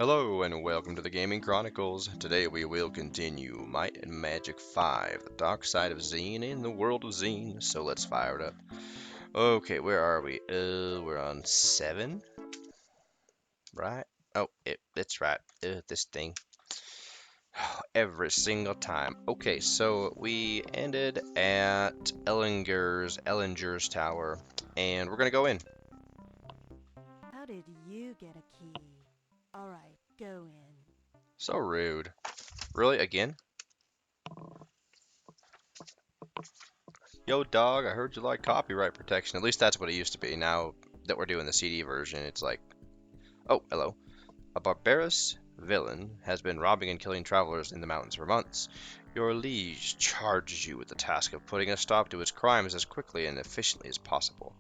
Hello and welcome to the Gaming Chronicles. Today we will continue Might and Magic 5, the dark side of Xeen in the world of Xeen. So let's fire it up. Okay, where are we? We're on 7, right? Oh, it's right. This thing. Every single time. Okay, so we ended at Ellinger's tower, and we're gonna go in. How did you get a key? All right, go in. So rude. Really? Again? Yo, dog, I heard you like copyright protection. At least that's what it used to be. Now that we're doing the CD version, it's like, oh, hello. A barbarous villain has been robbing and killing travelers in the mountains for months. Your liege charges you with the task of putting a stop to his crimes as quickly and efficiently as possible.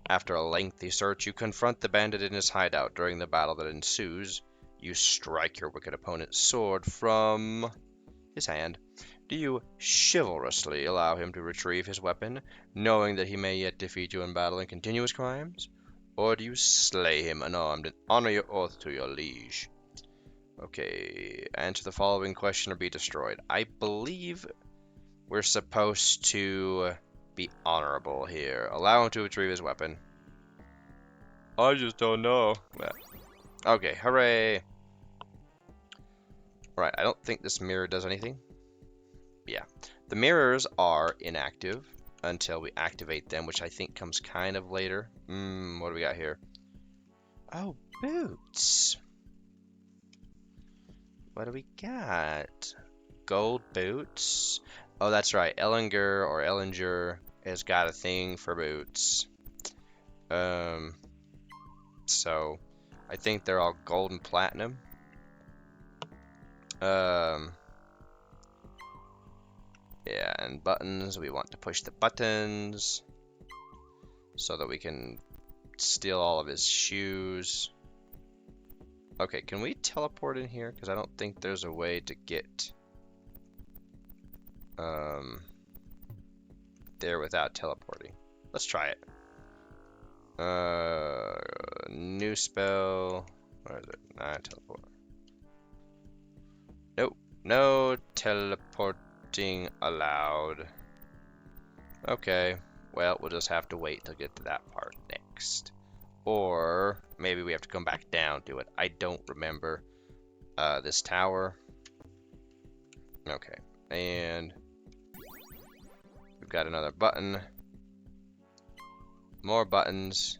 After a lengthy search, you confront the bandit in his hideout. During the battle that ensues, you strike your wicked opponent's sword from his hand. Do you chivalrously allow him to retrieve his weapon, knowing that he may yet defeat you in battle and continue his crimes? Or do you slay him unarmed and honor your oath to your liege? Okay, answer the following question or be destroyed. I believe we're supposed to be honorable here. Allow him to retrieve his weapon. I just don't know. Okay, hooray! Alright, I don't think this mirror does anything. Yeah. The mirrors are inactive until we activate them, which I think comes kind of later. What do we got here? Oh, boots. What do we got? Gold boots. Oh, that's right. Ellinger has got a thing for boots. So I think they're all gold and platinum. Yeah, and buttons, we want to push the buttons so that we can steal all of his shoes. Okay, can we teleport in here? Because I don't think there's a way to get there without teleporting. Let's try it. New spell. Where is it? Teleport. Nope. No teleporting allowed. Okay. Well, we'll just have to wait to get to that part next. Or maybe we have to come back down to it. I don't remember this tower. Okay. And we've got another button. More buttons.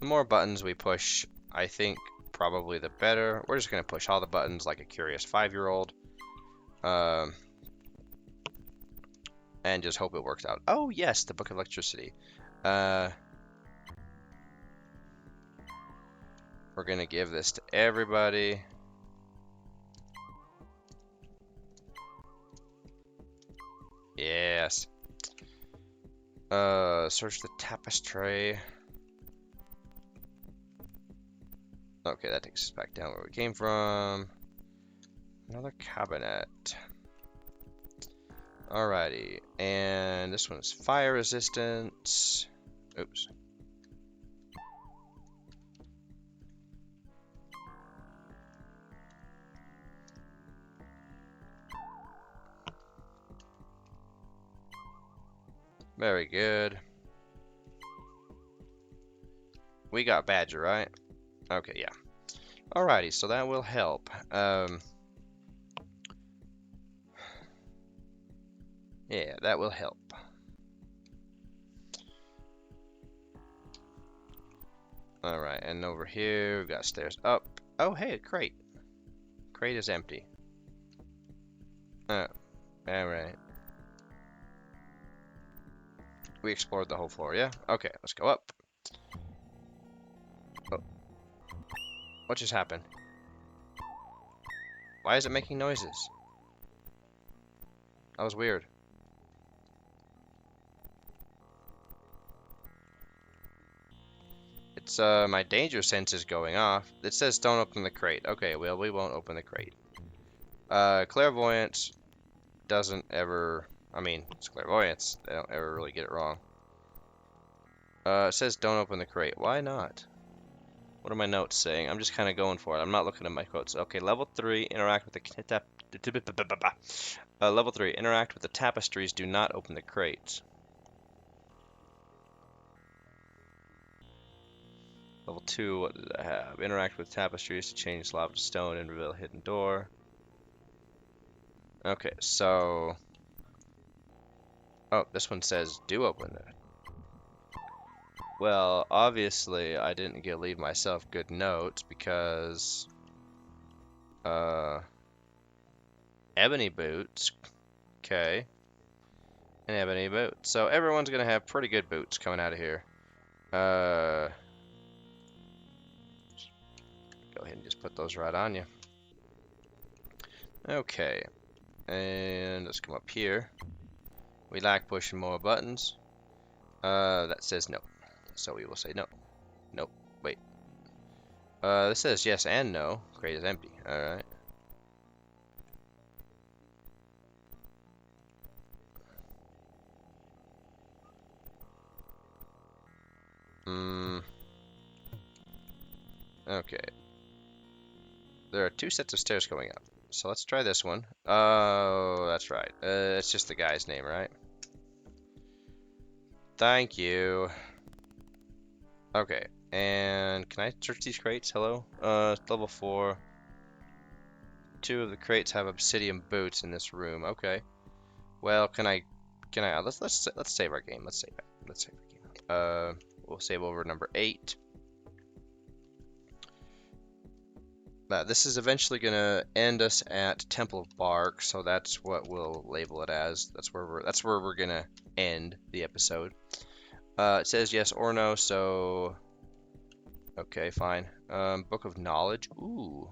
The more buttons we push, I think probably the better. We're just going to push all the buttons like a curious 5-year-old. And just hope it works out. Oh, yes, the Book of Electricity. We're going to give this to everybody. Yes. Search the tapestry. Okay, that takes us back down where we came from. Another cabinet. Alrighty, and this one is fire resistance. Oops. Very good. We got Badger, right? Okay, yeah. Alrighty, so that will help. Yeah, that will help. Alright, and over here, we've got stairs up. Oh, hey, a crate. Crate is empty. Oh, alright. We explored the whole floor, yeah? Okay, let's go up. Oh. What just happened? Why is it making noises? That was weird. It's, my danger sense is going off. It says don't open the crate. Okay, well, we won't open the crate. Clairvoyance doesn't ever... I mean, it's clairvoyance. They don't ever really get it wrong. It says don't open the crate. Why not? What are my notes saying? I'm just kind of going for it. I'm not looking at my quotes. Okay, level 3, interact with the level 3, interact with the tapestries. Do not open the crates. Level 2, what did I have? Interact with tapestries to change lava to stone and reveal a hidden door. Okay, so... Oh, this one says do open it. Well, obviously, I didn't leave myself good notes because... Ebony boots. Okay. And ebony boots. So everyone's gonna have pretty good boots coming out of here. Go ahead and just put those right on you. Okay. And let's come up here. We like pushing more buttons. That says no. So we will say no. Nope. Wait. This says yes and no. Crate is empty. Alright. Okay. There are 2 sets of stairs going up. So let's try this one. Oh, that's right. It's just the guy's name, right? Thank you. Okay. And can I search these crates? Hello? Level 4. 2 of the crates have obsidian boots in this room. Okay. Well, can I let's save our game. Let's save it. Let's save our game. We'll save over number 8. This is eventually gonna end us at Temple of Bark, so that's what we'll label it as. That's where we're gonna end the episode. It says yes or no, so okay, fine. Book of Knowledge. Ooh.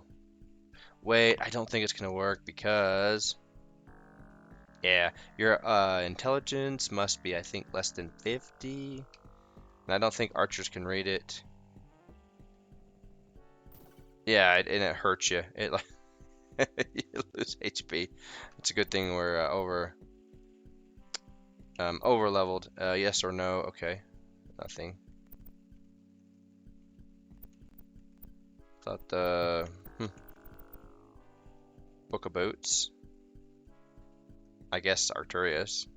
Wait, I don't think it's gonna work because yeah, your intelligence must be, I think, less than 50. And I don't think archers can read it. Yeah, and it hurts you. It like you lose HP. It's a good thing we're over leveled. Yes or no? Okay, nothing. Thought the Book of Boots. I guess Arturius.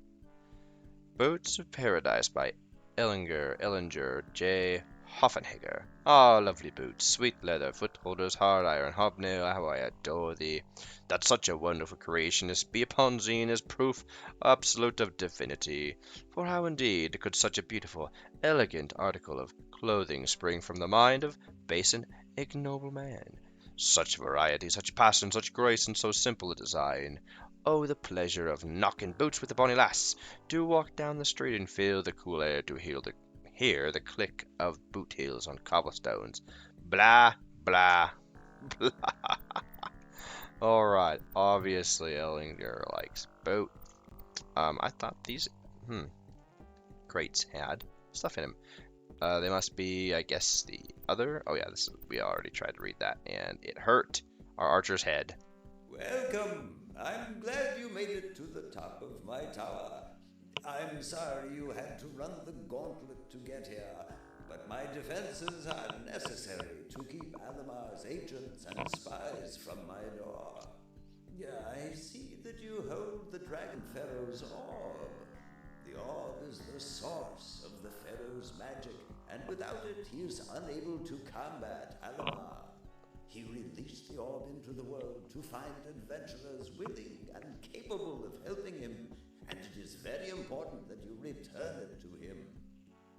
Boots of Paradise by Ellinger, J. Hoffenhager. Ah, lovely boots, sweet leather, foot holders, hard iron, hobnail, how I adore thee. That such a wonderful creationist be upon Xeen is proof absolute of divinity. For how indeed could such a beautiful, elegant article of clothing spring from the mind of base and ignoble man? Such variety, such passion, such grace, and so simple a design. Oh, the pleasure of knocking boots with the bonny lass! Do walk down the street and feel the cool air to hear the click of boot heels on cobblestones. Blah, blah, blah. Alright, obviously Ellinger likes boot. I thought these crates had stuff in them. They must be, I guess, the other. Oh yeah, we already tried to read that, and it hurt our archer's head. Welcome. I'm glad you made it to the top of my tower. I'm sorry you had to run the gauntlet to get here, but my defenses are necessary to keep Alamar's agents and spies from my door. Yeah, I see that you hold the Dragon Pharaoh's orb. The orb is the source of the Pharaoh's magic, and without it, he is unable to combat Alamar. He released the orb into the world to find adventurers willing and capable of helping him, and it is very important that you return it to him.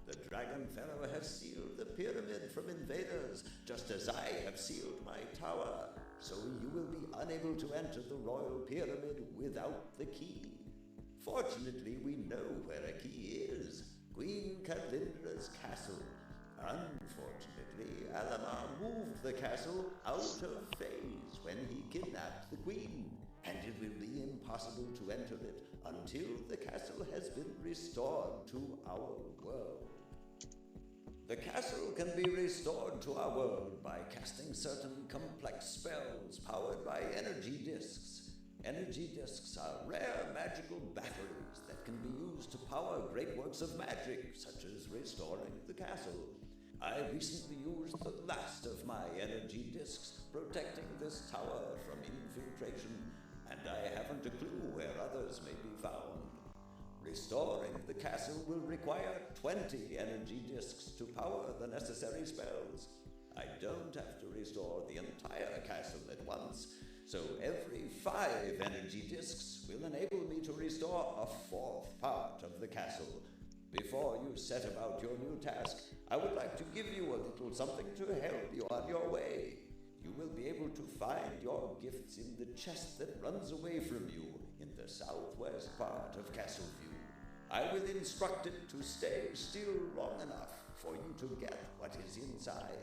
The Dragon Pharaoh has sealed the pyramid from invaders, just as I have sealed my tower, so you will be unable to enter the royal pyramid without the key. Fortunately, we know where a key is, Queen Calindra's castle. Unfortunately, Alamar moved the castle out of phase when he kidnapped the queen, and it will be impossible to enter it until the castle has been restored to our world. The castle can be restored to our world by casting certain complex spells powered by energy discs. Energy discs are rare magical batteries that can be used to power great works of magic, such as restoring the castle. I recently used the last of my energy discs, protecting this tower from infiltration, and I haven't a clue where others may be found. Restoring the castle will require 20 energy discs to power the necessary spells. I don't have to restore the entire castle at once, so every 5 energy discs will enable me to restore a fourth part of the castle. Before you set about your new task, I would like to give you a little something to help you on your way. You will be able to find your gifts in the chest that runs away from you in the southwest part of Castleview. I will instruct it to stay still long enough for you to get what is inside.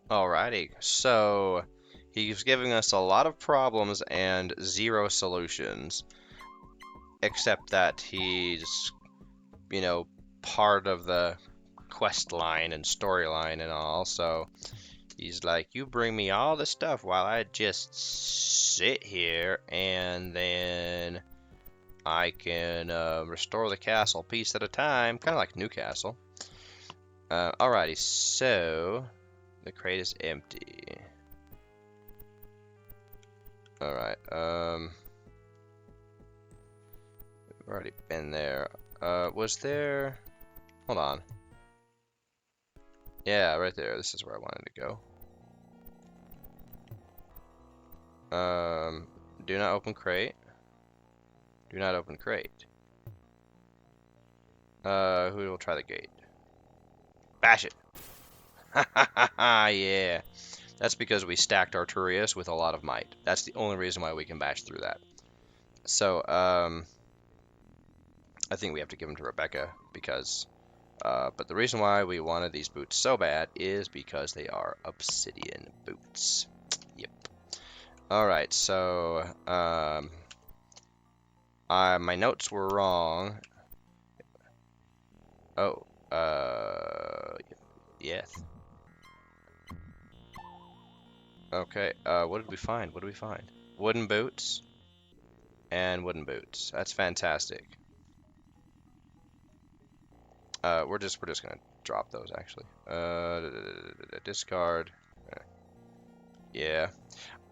Alrighty, so he's giving us a lot of problems and 0 solutions, except that he's, you know, part of the quest line and storyline and all, so he's like, you bring me all the stuff while I just sit here, and then I can restore the castle piece at a time, kind of like Newcastle. Alrighty, so the crate is empty. Alright, we've already been there. Was there... Hold on. Yeah, right there. This is where I wanted to go. Do not open crate. Do not open crate. Who will try the gate? Bash it! Ha ha ha ha, yeah. That's because we stacked Arturius with a lot of might. That's the only reason why we can bash through that. So, I think we have to give them to Rebecca because... but the reason why we wanted these boots so bad is because they are obsidian boots. Yep. Alright, so... my notes were wrong. Oh, yes. Okay, what did we find? What did we find? Wooden boots and wooden boots. That's fantastic. We're just gonna drop those actually. Discard. Yeah.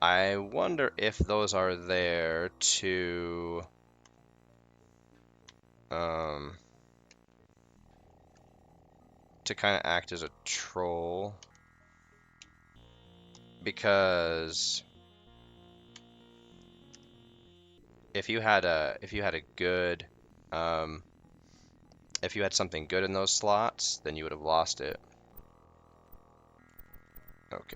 I wonder if those are there to kind of act as a troll, because if you had a good if you had something good in those slots, then you would have lost it. Okay.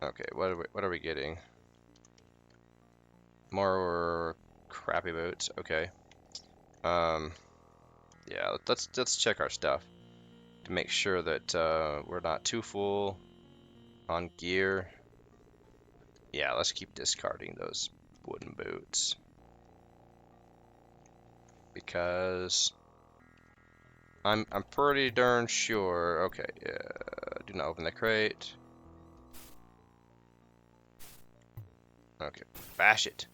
Okay. What are we getting? More crappy boots. Okay. Yeah. Let's check our stuff to make sure that we're not too full on gear. Yeah. Let's keep discarding those wooden boots because I'm pretty darn sure. Okay, do not open the crate. Okay, bash it.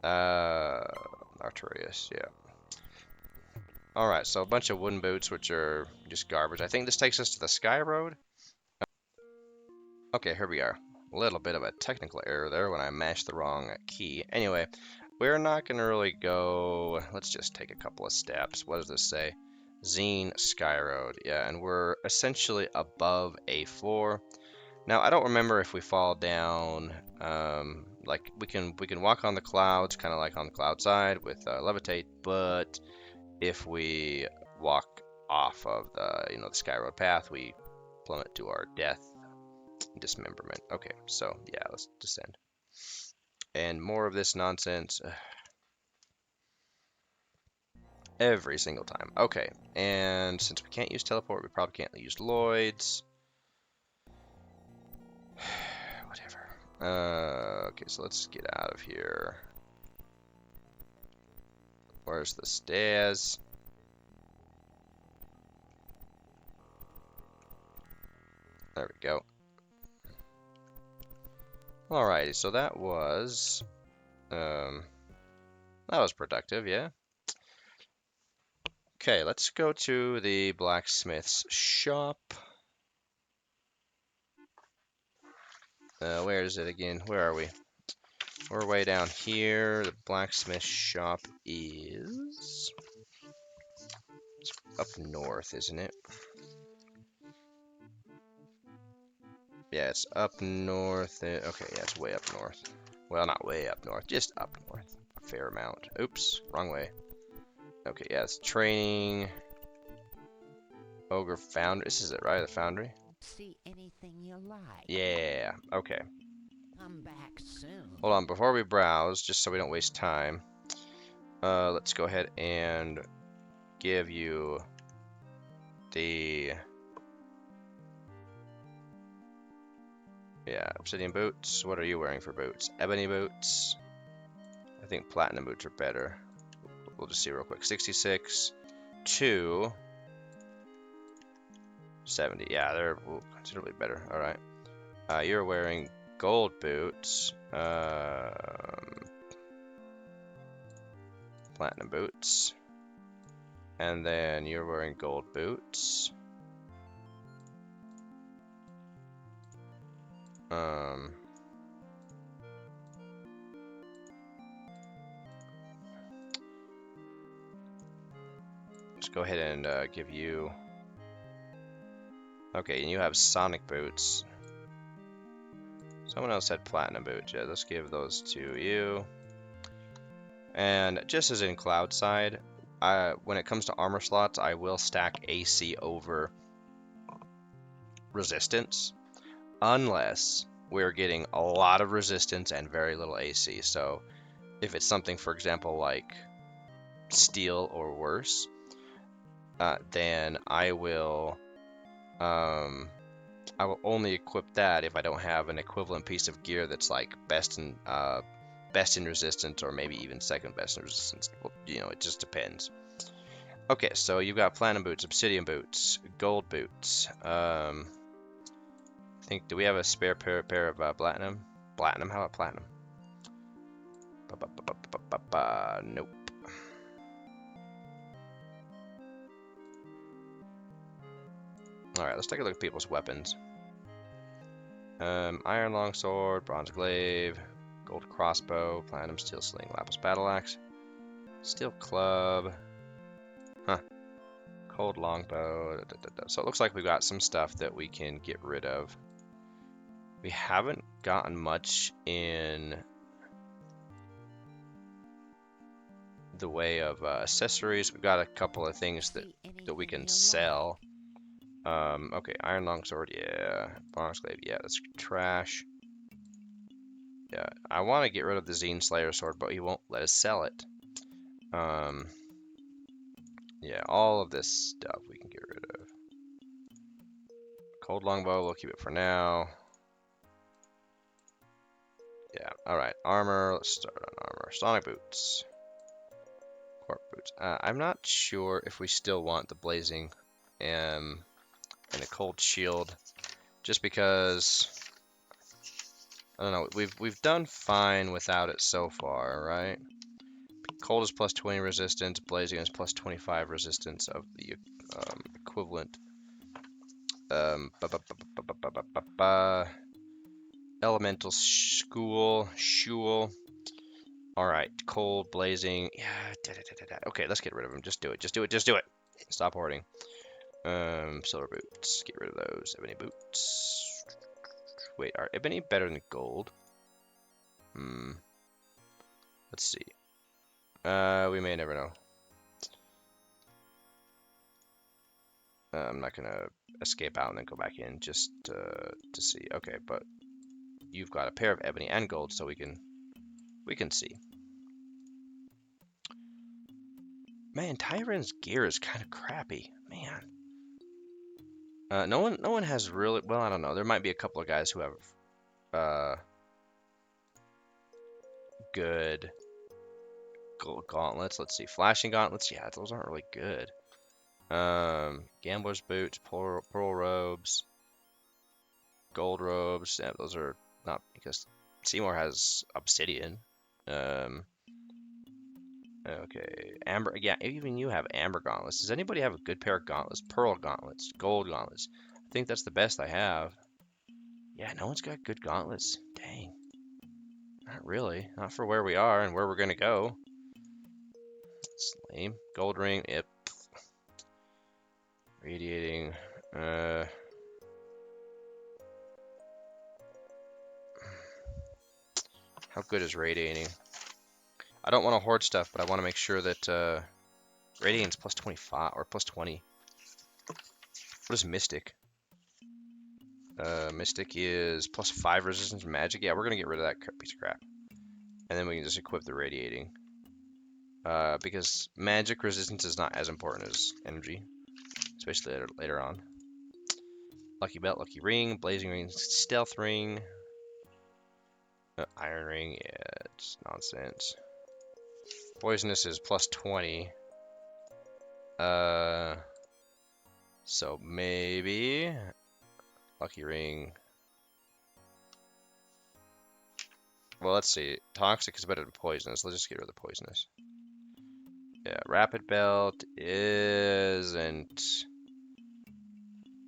Arturius, yeah. Alright, so a bunch of wooden boots, which are just garbage. I think this takes us to the Sky Road. Okay, here we are. A little bit of a technical error there when I mashed the wrong key. Anyway, we're not going to really go... Let's just take a couple of steps. What does this say? Xeen Sky Road. Yeah, and we're essentially above a floor. Now, I don't remember if we fall down... like, we can walk on the clouds, kind of like on the cloud side with levitate, but if we walk off of the, the Sky Road path, we plummet to our death. Dismemberment. Okay, so yeah, let's descend. And more of this nonsense. Every single time. Okay, and since we can't use teleport, we probably can't use Lloyd's. Whatever. Okay, so let's get out of here. Where's the stairs? There we go. Alrighty, so that was, That was productive, yeah. Okay, let's go to the blacksmith's shop. Where is it again? Where are we? We're way down here. The blacksmith shop is up north, isn't it? Yeah, it's up north. Okay, yeah, it's way up north. Well, not way up north, just up north. A fair amount. Oops, wrong way. Okay, yeah, it's training. Ogre Foundry. This is it, right? The Foundry? See anything you like. Yeah, okay. Come back soon. Hold on, before we browse, just so we don't waste time, let's go ahead and give you the... Yeah, obsidian boots. What are you wearing for boots? Ebony boots. I think platinum boots are better. We'll just see real quick. 66 to 70. Yeah, they're considerably better. All right. You're wearing gold boots. Platinum boots. And then you're wearing gold boots. Let's go ahead and give you... Okay, and you have Sonic boots. Someone else had platinum boots. Yeah, let's give those to you. And just as in Cloud side, when it comes to armor slots, I will stack AC over resistance, unless we're getting a lot of resistance and very little AC. So if it's something, for example, like steel or worse, then I will only equip that if I don't have an equivalent piece of gear that's like best in resistance, or maybe even second best in resistance. Well, it just depends. Okay, so you've got platinum boots, obsidian boots, gold boots. I think, do we have a spare pair of platinum? Platinum? How about platinum? Nope. Alright, let's take a look at people's weapons. Iron longsword, bronze glaive, gold crossbow, platinum steel sling, lapis battle axe, steel club, cold longbow. So it looks like we've got some stuff that we can get rid of. We haven't gotten much in the way of accessories. We've got a couple of things that we can sell. Okay, iron longsword, yeah. Bronze glaive, yeah, that's trash. Yeah, I want to get rid of the Xeen Slayer sword, but he won't let us sell it. Yeah, all of this stuff we can get rid of. Cold longbow, we'll keep it for now. Yeah, alright, armor, let's start on armor. Sonic boots. Corp boots. I'm not sure if we still want the blazing and a cold shield, just because I don't know, we've done fine without it so far, right? Cold is plus 20 resistance, blazing is plus 25 resistance of the equivalent. Elemental Shul. Alright, cold, blazing. Yeah, okay, let's get rid of them. Just do it. Just do it. Just do it. Stop hoarding. Silver boots. Get rid of those. Ebony boots. Wait, are ebony better than gold? Let's see. We may never know. I'm not gonna escape out and then go back in just to see. Okay, but you've got a pair of ebony and gold, so we can see. Man, Tyron's gear is kind of crappy. Man. No one has really, well, I don't know. There might be a couple of guys who have good gauntlets. Let's see. Flashing gauntlets. Yeah, those aren't really good. Gambler's boots, pearl robes, gold robes. Yeah, those are not, because Seymour has obsidian. Okay, amber. Yeah, even you have amber gauntlets. Does anybody have a good pair of gauntlets? Pearl gauntlets, gold gauntlets. I think that's the best I have. Yeah, no one's got good gauntlets. Dang. Not really. Not for where we are and where we're gonna go. It's lame. Gold ring. Yep. Radiating. How good is radiating? I don't want to hoard stuff, but I want to make sure that radiating's plus 25 or plus 20. What is mystic? Mystic is plus 5 resistance to magic. Yeah, we're gonna get rid of that piece of crap, and then we can just equip the radiating. Because magic resistance is not as important as energy, especially later on. Lucky belt, lucky ring, blazing ring, stealth ring, iron ring. Yeah, it's nonsense. Poisonous is plus 20. So maybe lucky ring. Well, let's see. Toxic is better than poisonous. Let's just get rid of the poisonous. Yeah, rapid belt isn't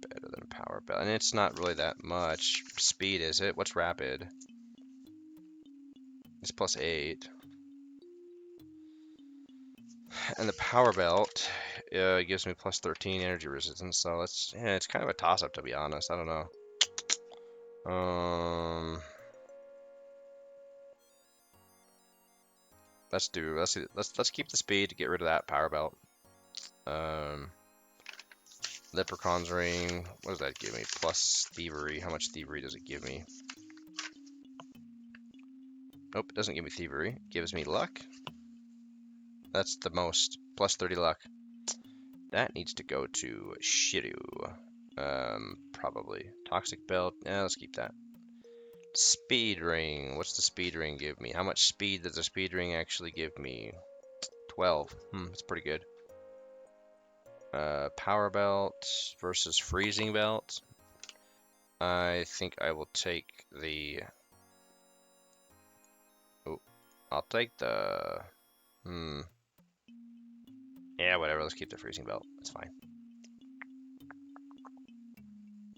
better than power belt, and it's not really that much speed, is it? What's rapid? It's plus 8. And the power belt gives me plus 13 energy resistance, so it's kind of a toss-up, to be honest. I don't know. Let's keep the speed to get rid of that power belt. Leprechaun's ring. What does that give me? Plus thievery. How much thievery does it give me? Nope, it doesn't give me thievery. It gives me luck. That's the most. Plus 30 luck. That needs to go to Shiryu. Probably. Toxic belt. Yeah, let's keep that. Speed ring. What's the speed ring give me? How much speed does the speed ring actually give me? 12. That's pretty good. Power belt versus freezing belt. I think I will take the... Oh, I'll take the... Yeah, whatever. Let's keep the freezing belt. That's fine.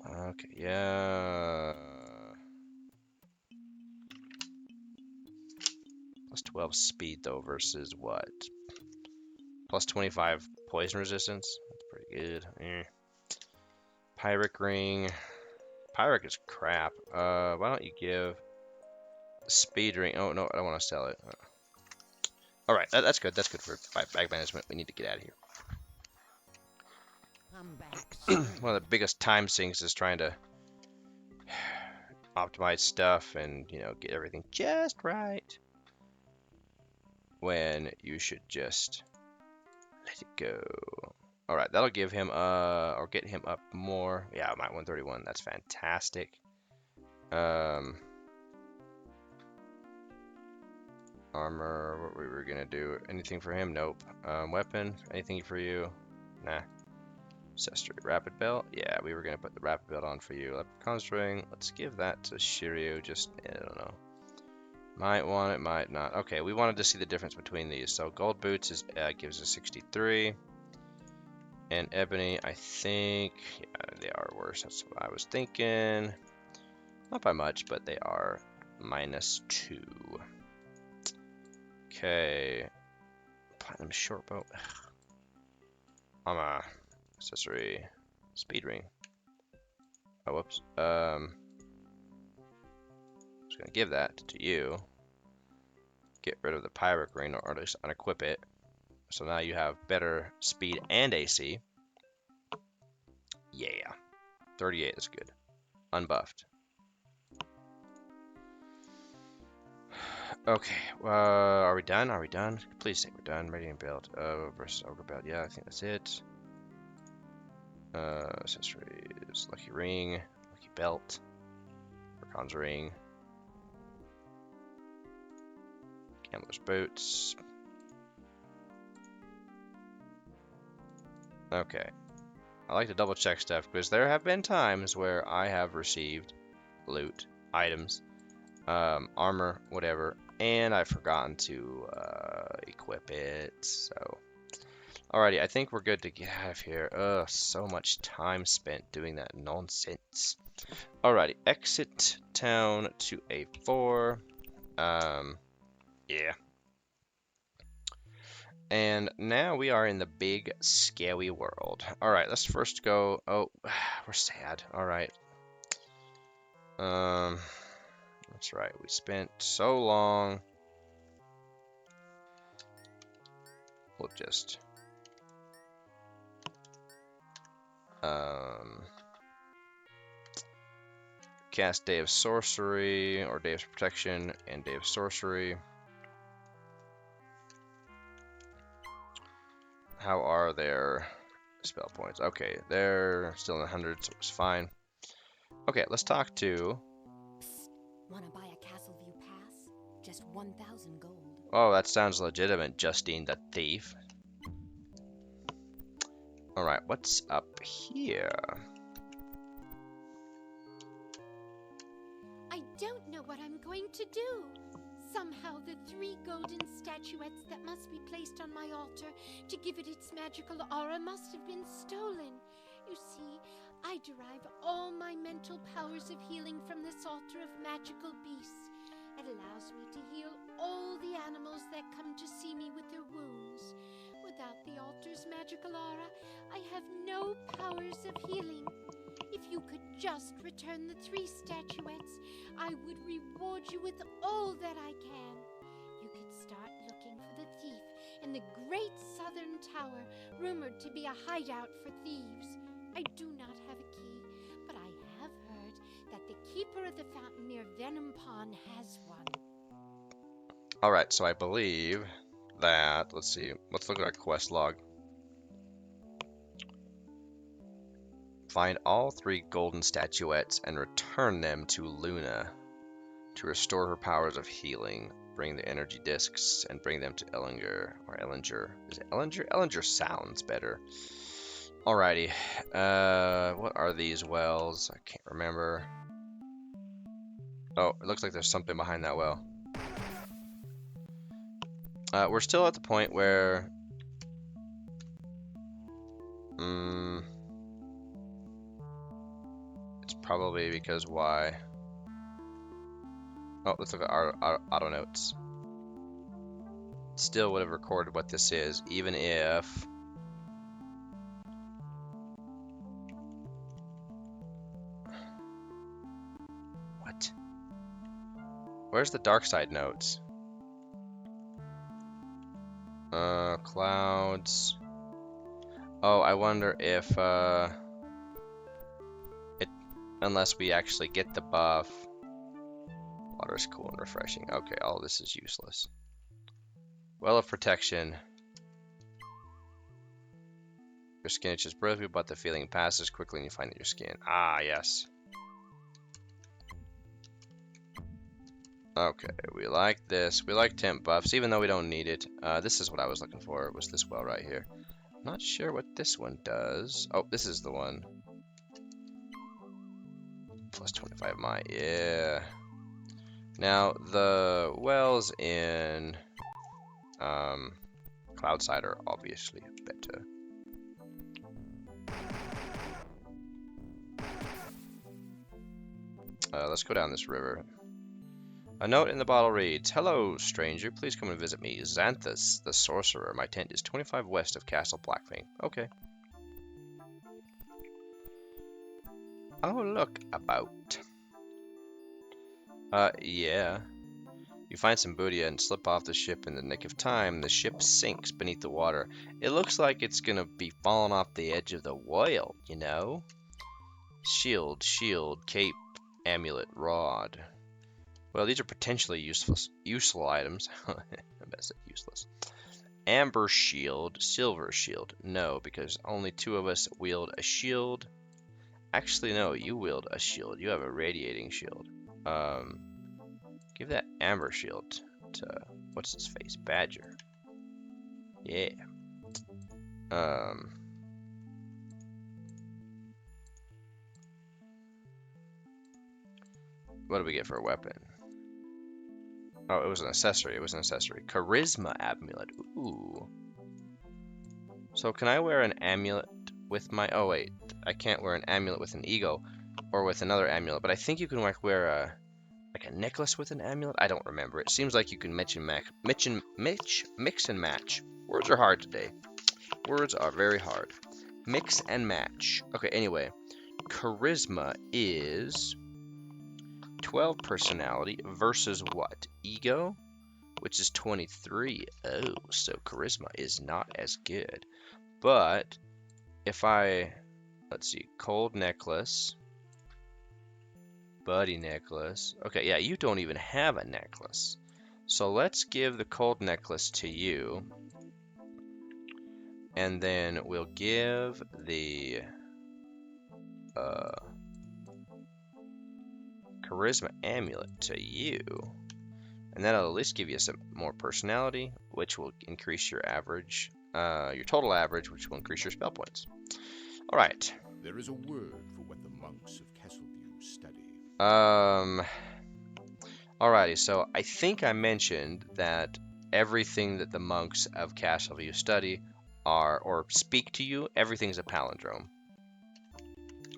Okay, yeah. Plus 12 speed, though, versus what? Plus 25 poison resistance? That's pretty good. Pyric ring. Pyric is crap. Why don't you give speed ring? Oh, no, I don't want to sell it. Alright, that's good. That's good for bag management. We need to get out of here. Come back soon. One of the biggest time sinks is trying to optimize stuff and, get everything just right, when you should just let it go. Alright, that'll give him, or get him up more. Yeah, I'm at 131. That's fantastic. Armor, what we were gonna do. Anything for him? Nope. Weapon, anything for you? Nah. Accessory, rapid belt. Yeah, we were gonna put the rapid belt on for you. Leprechaun string. Let's give that to Shiryu. Just, I don't know. Might want it, might not. Okay, we wanted to see the difference between these. So gold boots gives us 63. And ebony, I think, yeah, they are worse. That's what I was thinking. Not by much, but they are -2. Okay. Platinum short bow. Armor. Accessory. Speed ring. Oh, whoops. I'm just gonna give that to you. Get rid of the Pyric ring, or at least unequip it. So now you have better speed and AC. Yeah. 38 is good. Unbuffed. Okay. Are we done? Are we done? Please say we're done. Radiant belt. Versus ogre belt. Yeah, I think that's it. Accessories. Lucky ring. Lucky belt. Leprechaun's ring. Gambler's boots. Okay. I like to double check stuff because there have been times where I have received loot, items, armor, whatever, And I've forgotten to equip it, so... Alrighty, I think we're good to get out of here. Ugh, so much time spent doing that nonsense. Alrighty, exit town to A4. Yeah. And now we are in the big, scary world. Alright, let's first go... Oh, we're sad. Alright. That's right. We spent so long. We'll just... cast Day of Sorcery, or Day of Protection, and Day of Sorcery. How are their spell points? Okay, they're still in the hundreds, so it's fine. Okay, let's talk to... Psst. Wanna buy a Castleview pass? Just 1,000 gold. Oh, that sounds legitimate, Justine the thief. Alright, what's up here? I don't know what I'm going to do. Somehow the 3 golden statuettes that must be placed on my altar to give it its magical aura must have been stolen. You see, I derive all my mental powers of healing from this altar of magical beasts. It allows me to heal all the animals that come to see me with their wounds. Without the altar's magical aura, I have no powers of healing. If you could just return the 3 statuettes, I would reward you with all that I can. You could start looking for the thief in the great southern tower, rumored to be a hideout for thieves. I do not have a key, but I have heard that the keeper of the fountain near Venom Pond has one. Alright, so I believe that... Let's see. Let's look at our quest log. Find all 3 golden statuettes and return them to Luna to restore her powers of healing. Bring the energy discs and bring them to Ellinger. Or Ellinger. Is it Ellinger? Ellinger sounds better. Alrighty. What are these wells? I can't remember. Oh, it looks like there's something behind that well. We're still at the point where... it's probably because why? Oh, let's look at our auto notes. Still would have recorded what this is, even if... What? Where's the dark side notes? Clouds. Oh, I wonder if, unless we actually get the buff. Water is cool and refreshing. Okay, all this is useless. Well of protection. Your skin itches briefly, but the feeling passes quickly and you find that your skin. Ah, yes. Okay, we like this. We like temp buffs, even though we don't need it. This is what I was looking for. It was this well right here. Not sure what this one does. Oh, this is the one. Plus 25 might. Yeah. Now, the wells in Cloudside are obviously better. Let's go down this river. A note in the bottle reads, "Hello, stranger. Please come and visit me. Xanthus, the sorcerer. My tent is 25 west of Castle Blackfang." Okay. Oh, look, a boat. Yeah. You find some booty and slip off the ship in the nick of time. The ship sinks beneath the water. It looks like it's gonna be falling off the edge of the world, you know? Shield, cape, amulet, rod. Well, these are potentially useful items. I bet it's useless. Amber shield, silver shield. No, because only 2 of us wield a shield. Actually, no, you wield a shield. You have a radiating shield. Give that amber shield to what's his face? Badger. Yeah. What do we get for a weapon? Oh, it was an accessory. It was an accessory. Charisma amulet. Ooh. So can I wear an amulet with my... Oh, wait. I can't wear an amulet with an ego or with another amulet, but I think you can like wear a necklace with an amulet. I don't remember. It seems like you can mix and match. Words are hard today. Words are very hard. Mix and match. Okay, anyway. Charisma is 12 personality versus what? Ego, which is 23. Oh, so charisma is not as good. But if I, let's see, cold necklace, buddy necklace. Okay, yeah, you don't even have a necklace. So let's give the cold necklace to you. And then we'll give the charisma amulet to you. And that'll at least give you some more personality, which will increase your average, your total average, which will increase your spell points. All right. There is a word for what the monks of Castleview study. Alrighty, so I think I mentioned that everything that the monks of Castleview study are, or speak to you, everything's a palindrome.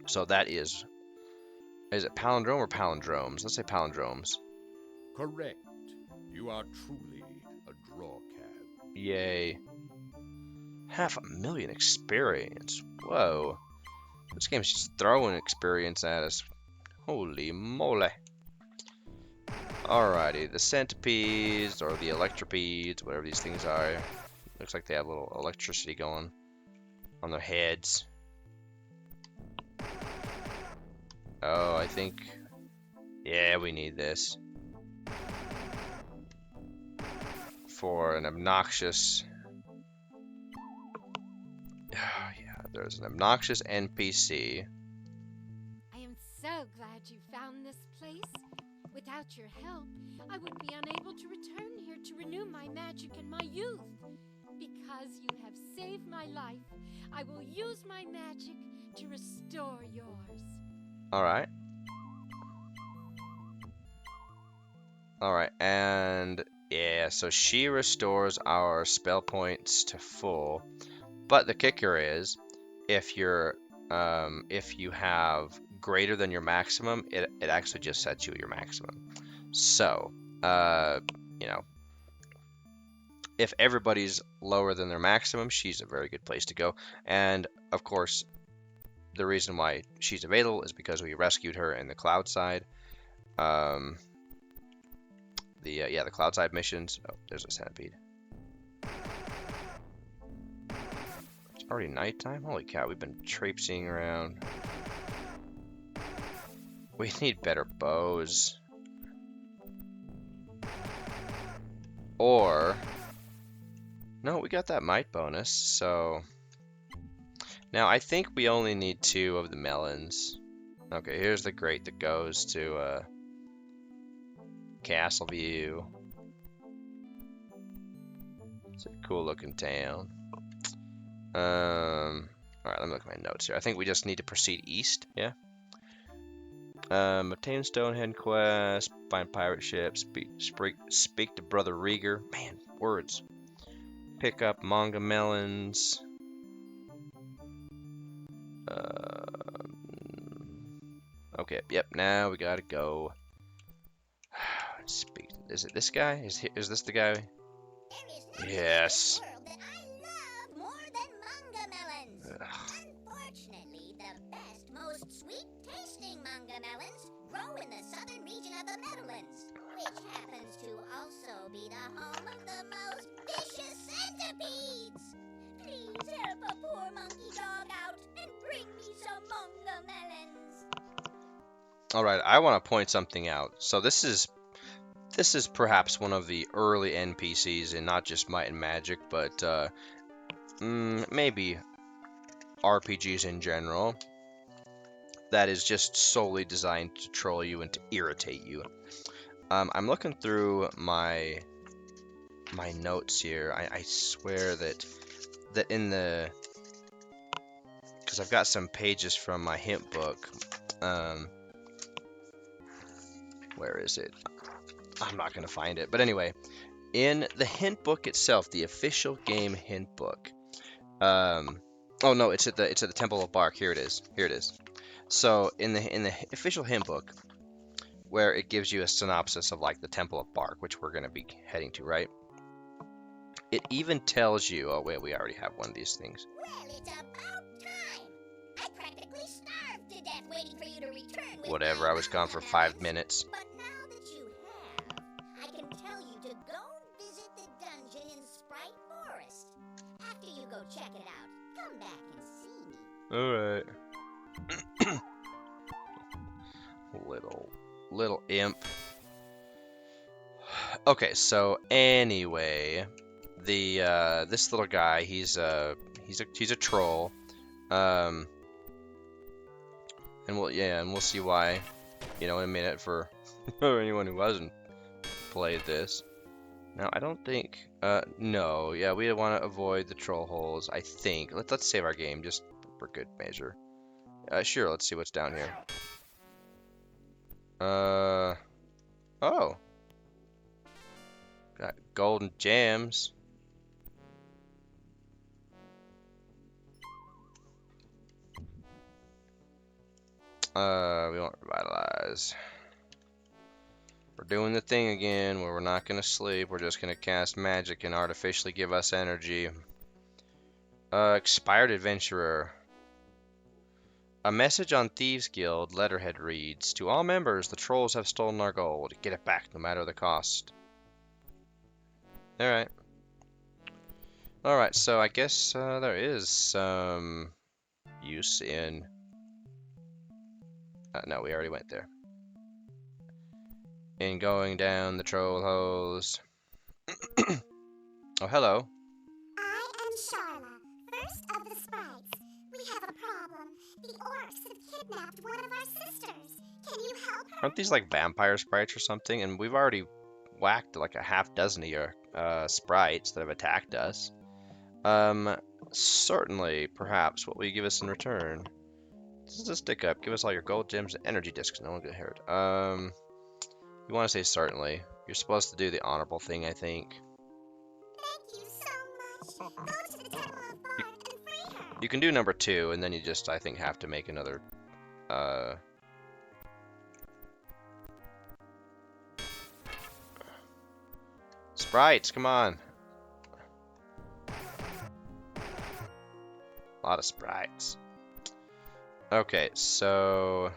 So that is it palindrome or palindromes? Let's say palindromes. Correct. You are truly a draw cab. Yay. 500,000 experience. Whoa. This game's just throwing experience at us. Holy moly. Alrighty, the centipedes or the electropedes, whatever these things are. Looks like they have a little electricity going on their heads. Oh, I think... Yeah, we need this. For an obnoxious... Yeah, there's an obnoxious NPC. I am so glad you found this place. Without your help, I would be unable to return here to renew my magic and my youth. Because you have saved my life, I will use my magic to restore yours. Alright. Alright, and yeah, so she restores our spell points to full. But the kicker is, if you have greater than your maximum, it actually just sets you at your maximum. So, you know, if everybody's lower than their maximum, she's a very good place to go. And of course, the reason why she's available is because we rescued her in the cloud side. The cloud side missions. Oh, there's a centipede. It's already nighttime? Holy cow, we've been traipsing around. We need better bows. Or... No, we got that might bonus, so... Now, I think we only need 2 of the melons. Okay, here's the grate that goes to, Castleview. It's a cool looking town. Alright, let me look at my notes here. I think we just need to proceed east, yeah? Obtain Stonehead quest, find pirate ships, speak to Brother Rieger. Man, words. Pick up manga melons. Okay, yep, now we gotta go. Speak. Is it this guy? Is this the guy? Yes. That I love more than manga melons. Unfortunately, the best, most sweet-tasting manga melons grow in the southern region of the Netherlands, which happens to also be the home of the most vicious centipedes. Please help a poor monkey dog out and bring me some manga melons. All right, I want to point something out. So this is perhaps one of the early NPCs in not just Might and Magic, but maybe RPGs in general. That is just solely designed to troll you and to irritate you. I'm looking through my notes here. I swear that in the, because I've got some pages from my hint book. Where is it? I'm not gonna find it. But anyway, in the hint book itself, the official game hint book. Oh no, it's at the Temple of Bark. Here it is. Here it is. So in the official hint book, where it gives you a synopsis of like the Temple of Bark, which we're gonna be heading to, right? It even tells you. Oh wait, we already have one of these things. Well, it's about time. I practically starved to death waiting for you to return with Whatever. my I was gone for manga 5 melons. minutes. But now that you have, I can tell you to go visit the dungeon in Sprite Forest. After you go check it out, come back and see me. All right. little imp. Okay, so anyway, the this little guy, he's a troll. And we'll see why, in a minute for anyone who hasn't played this. Now, I don't think no, yeah, we want to avoid the troll holes, I think. Let's save our game just for good measure. Sure, let's see what's down here. Oh. Got golden gems. We won't revitalize. We're doing the thing again where we're not gonna sleep. We're just gonna cast magic and artificially give us energy. Expired adventurer. A message on Thieves Guild letterhead reads, "To all members, the trolls have stolen our gold. Get it back, no matter the cost." Alright. Alright, so I guess there is some use in... no, we already went there. In going down the troll hose. Oh, hello. I am Sharla, first of the sprites. We have a problem. The orcs have kidnapped one of our sisters. Can you help her? Aren't these like vampire sprites or something? And we've already whacked like a half dozen of your sprites that have attacked us. Certainly, perhaps. What will you give us in return? This is a stick up. Give us all your gold gems and energy discs. No one get hurt. You want to say certainly. You're supposed to do the honorable thing, I think. Thank you so much. Go to the Temple of Bark and free her. You can do number 2, and then you just, I think, have to make another, Sprites, come on. A lot of sprites. Okay, so...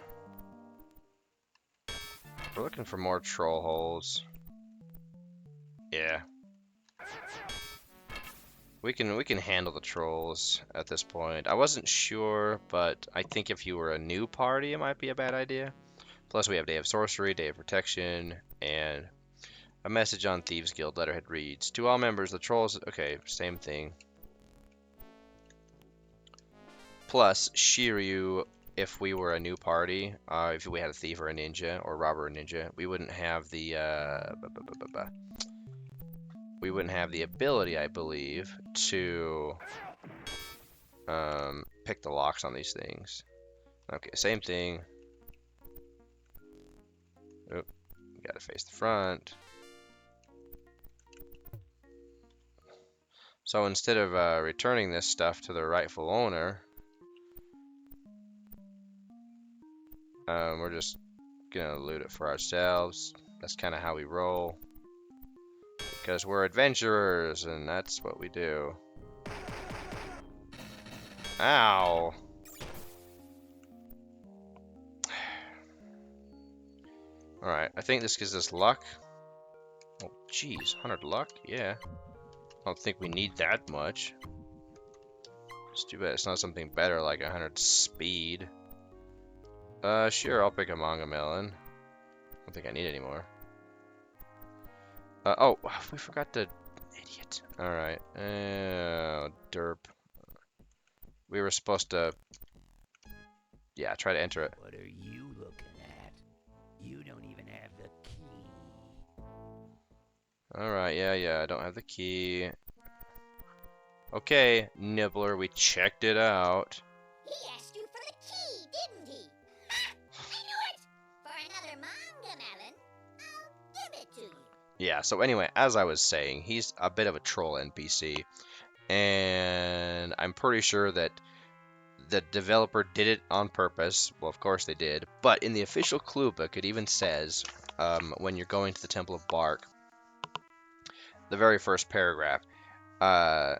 we're looking for more troll holes. Yeah. We can handle the trolls at this point. I wasn't sure, but I think if you were a new party, it might be a bad idea. Plus, we have Day of Sorcery, Day of Protection, and a message on Thieves Guild letterhead reads, "To all members, the trolls..." Okay, same thing. Plus, Shiryu, if we were a new party, if we had a thief or a ninja, or robber or ninja, we wouldn't have the, we wouldn't have the ability, I believe, to pick the locks on these things. Okay, same thing. Oop, gotta face the front. So instead of returning this stuff to the rightful owner, we're just gonna loot it for ourselves. That's kind of how we roll. Because we're adventurers, and that's what we do. Ow! Alright, I think this gives us luck. Oh, jeez, 100 luck? Yeah. I don't think we need that much. It's too bad it's not something better like 100 speed. Sure, I'll pick a manga melon. I don't think I need any more. Oh, we forgot to... idiot. Alright. Derp. We were supposed to... yeah, try to enter it. What are you looking at? You don't even have the key. Alright, yeah, I don't have the key. Okay, Nibbler, we checked it out. He asked you for the key, didn't he? Ha! I knew it! For another manga melon, I'll give it to you. Yeah, so anyway, as I was saying, he's a bit of a troll NPC, and I'm pretty sure that the developer did it on purpose. Well, of course they did, but in the official clue book, it even says when you're going to the Temple of Bark, the very first paragraph, uh,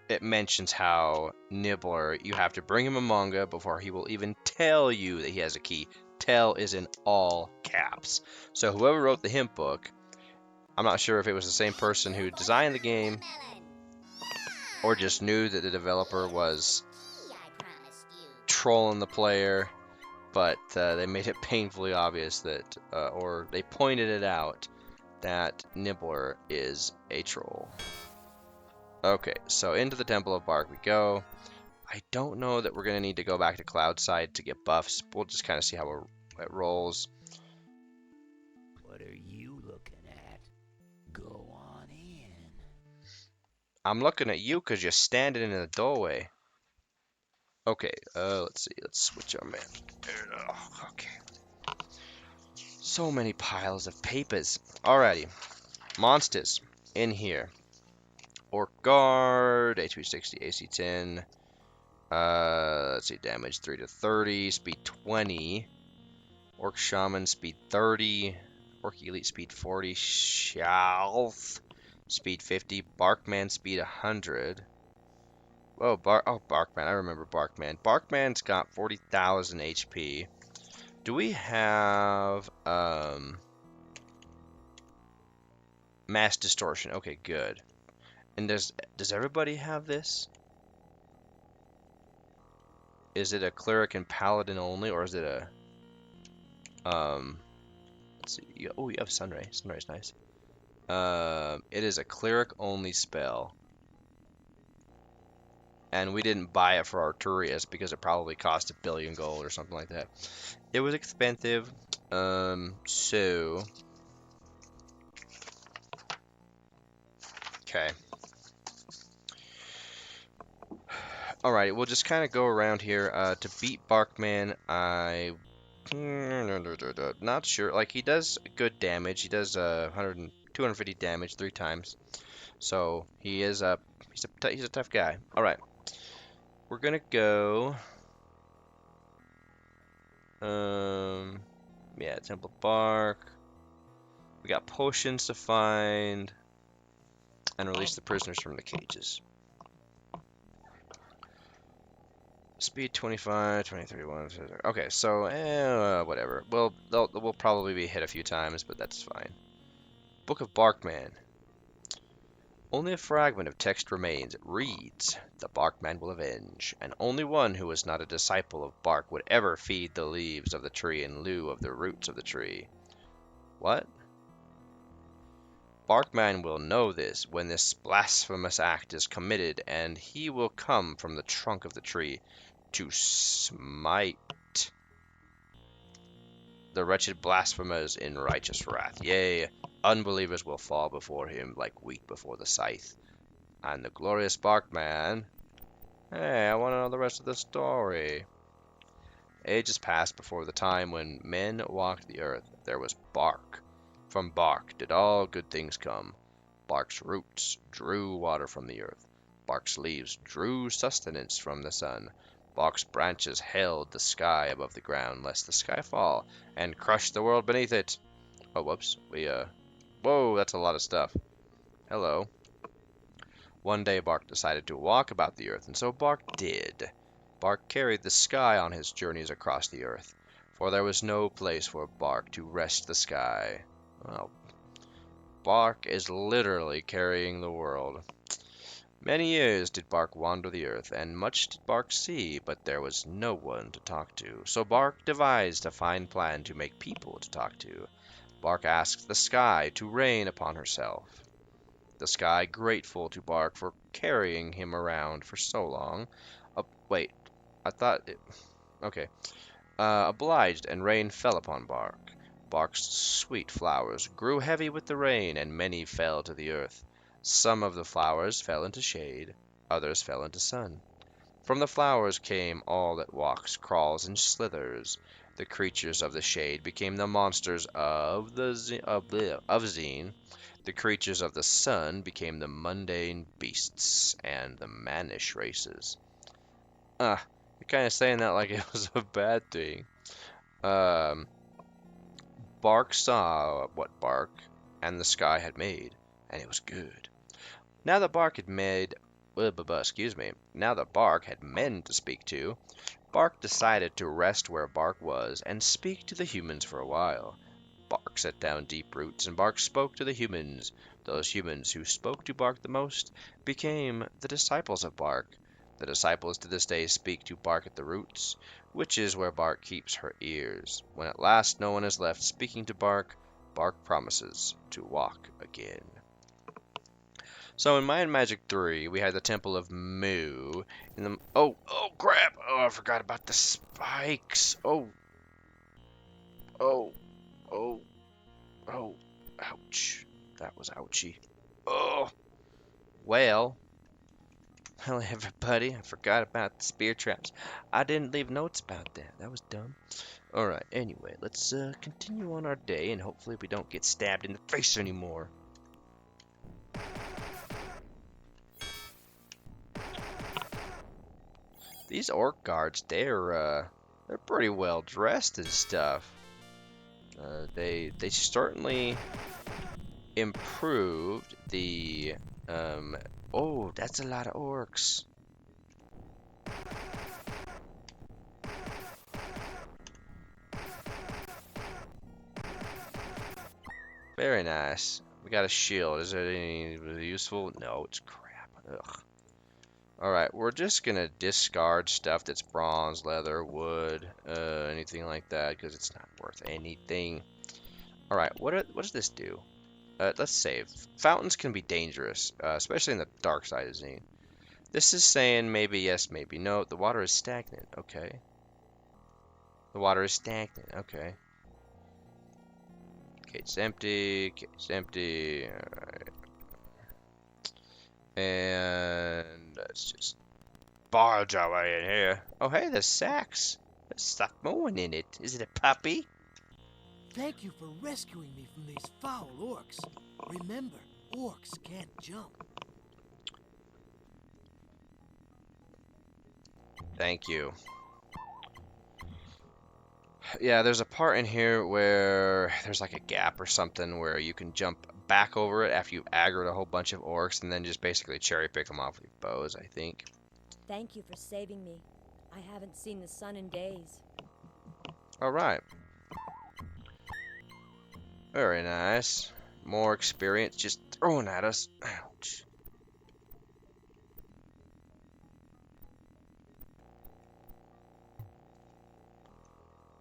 it mentions how Nibbler, you have to bring him a manga before he will even tell you that he has a key. Tell is in all caps. So whoever wrote the hint book, I'm not sure if it was the same person who designed the game or just knew that the developer was trolling the player, but they made it painfully obvious that, or they pointed it out, that Nibbler is a troll. Okay, so into the Temple of Bark we go. I don't know that we're going to need to go back to Cloudside to get buffs. We'll just kind of see how it rolls. What are you looking at? Go on in. I'm looking at you because you're standing in the doorway. Okay, let's see. Let's switch our man. Okay. So many piles of papers. Alrighty. Monsters in here. Orc Guard, HP 60, AC 10. Let's see, damage 3 to 30, speed 20. Orc Shaman, speed 30. Orc Elite, speed 40. Shalth, speed 50. Barkman, speed 100. Whoa, Barkman, I remember Barkman. Barkman's got 40,000 HP. Do we have, Mass Distortion? Okay, good. And does everybody have this? Is it a cleric and paladin only, or is it a let's see. You have Sunray. Sunray's nice. It is a cleric only spell, and we didn't buy it for Arturius because it probably cost 1 billion gold or something like that. It was expensive. So okay. Alright, we'll just kind of go around here. To beat Barkman, not sure. Like, he does good damage. He does 250 damage 3 times. So, he's a tough guy. Alright. We're gonna go... yeah, Temple Bark. We got potions to find. And release the prisoners from the cages. Speed 25, 23, 1. Okay, so, whatever. Well, we'll probably be hit a few times, but that's fine. Book of Barkman. Only a fragment of text remains. It reads, "The Barkman will avenge, and only one who was not a disciple of Bark would ever feed the leaves of the tree in lieu of the roots of the tree." What? Barkman will know this when this blasphemous act is committed, and he will come from the trunk of the tree to smite the wretched blasphemers in righteous wrath. Yea, unbelievers will fall before him like wheat before the scythe. And the glorious Barkman... Hey, I want to know the rest of the story. Ages passed before the time when men walked the earth. There was Bark. From Bark did all good things come. Bark's roots drew water from the earth. Bark's leaves drew sustenance from the sun. Bark's branches held the sky above the ground, lest the sky fall and crush the world beneath it. Oh, whoops. Whoa, that's a lot of stuff. Hello. One day Bark decided to walk about the earth, and so Bark did. Bark carried the sky on his journeys across the earth, for there was no place for Bark to rest the sky. Well, Bark is literally carrying the world. Many years did Bark wander the earth, and much did Bark see, but there was no one to talk to. So Bark devised a fine plan to make people to talk to. Bark asked the sky to rain upon herself. The sky, grateful to Bark for carrying him around for so long, wait, I thought it... Okay. Obliged, and rain fell upon Bark. Bark's sweet flowers grew heavy with the rain, and many fell to the earth. Some of the flowers fell into shade, others fell into sun. From the flowers came all that walks, crawls, and slithers, The creatures of the shade became the monsters of Xeen. The creatures of the sun became the mundane beasts and the mannish races. You're kind of saying that like it was a bad thing. Bark saw what Bark and the sky had made, and it was good. Now that Bark had made, excuse me, now that Bark had men to speak to, Bark decided to rest where Bark was and speak to the humans for a while. Bark set down deep roots, and Bark spoke to the humans. Those humans who spoke to Bark the most became the disciples of Bark. The disciples to this day speak to Bark at the roots, which is where Bark keeps her ears. When at last no one is left speaking to Bark, Bark promises to walk again. So in Might and Magic 3, we had the Temple of Mu. Oh crap! Oh, I forgot about the spikes. Oh, ouch. That was ouchy. Well, everybody, I forgot about the spear traps. I didn't leave notes about that. That was dumb. Alright, anyway, let's continue on our day, and hopefully we don't get stabbed in the face anymore. These orc guards, they're pretty well dressed and stuff. They certainly improved the oh, that's a lot of orcs. Very nice. We got a shield. Is it any useful? No, it's crap. Ugh. Alright, we're just gonna discard stuff that's bronze, leather, wood, anything like that, because it's not worth anything. Alright, what does this do? Let's save. Fountains can be dangerous, especially in the dark side of Xeen. This is saying maybe yes, maybe no. The water is stagnant. Okay. The water is stagnant. Okay. Gate's empty. Gate's empty. Alright. And let's just barge our way in here. Oh, hey, there's sacks. There's stuff moving in it. Is it a puppy? Thank you for rescuing me from these foul orcs. Remember, orcs can't jump. Thank you. Yeah, there's a part in here where there's like a gap or something where you can jump back over it after you've aggroed a whole bunch of orcs and then just basically cherry pick them off with your bows, I think. Thank you for saving me. I haven't seen the sun in days. Alright. Very nice. More experience just thrown at us. Ouch.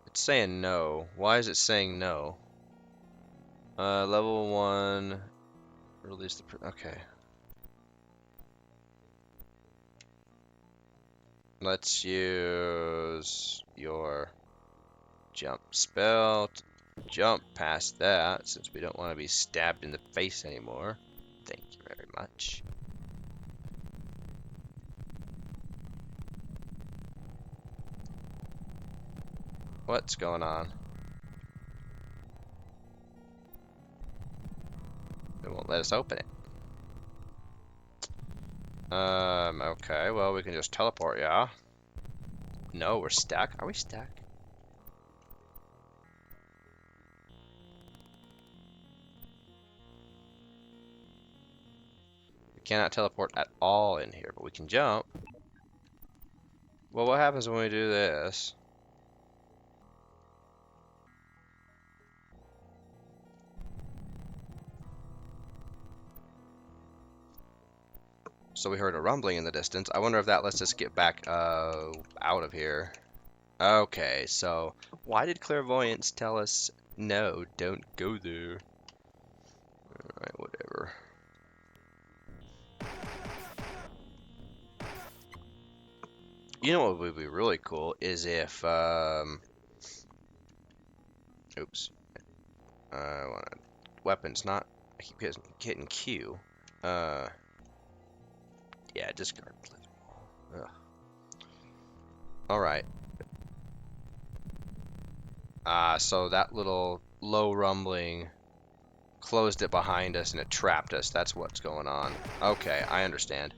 It's saying no. Why is it saying no? Level 1. Release the... Okay. Let's use your jump spell to jump past that, since we don't want to be stabbed in the face anymore. Thank you very much. What's going on? It won't let us open it. Okay, well, we can just teleport, yeah? No, we're stuck. Are we stuck? We cannot teleport at all in here, but we can jump. Well, what happens when we do this? So we heard a rumbling in the distance. I wonder if that lets us get back out of here. Okay, so why did clairvoyance tell us no, don't go there? Alright, whatever. You know what would be really cool is if oops. I want weapons, not I keep getting Q. Yeah, discard. Alright. Ah, so that little low rumbling closed it behind us and it trapped us. That's what's going on. Okay, I understand.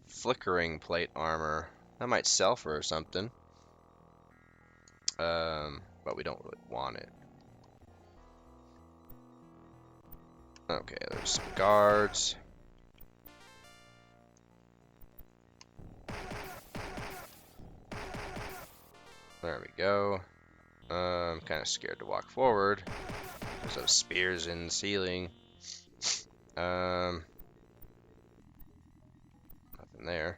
Flickering plate armor. That might sell for something. But we don't really want it. Okay, there's some guards. There we go. I'm kind of scared to walk forward. There's those spears in the ceiling. Nothing there.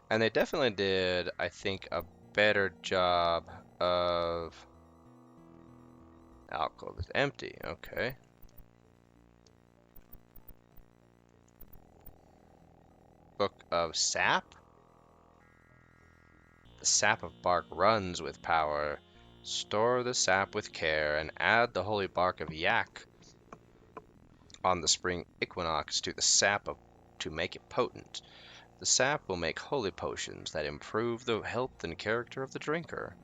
And they definitely did, I think, a better job of... Alcove is empty, okay. Book of Sap? The sap of bark runs with power. Store the sap with care and add the holy bark of yak on the spring equinox to the sap to make it potent. The sap will make holy potions that improve the health and character of the drinker.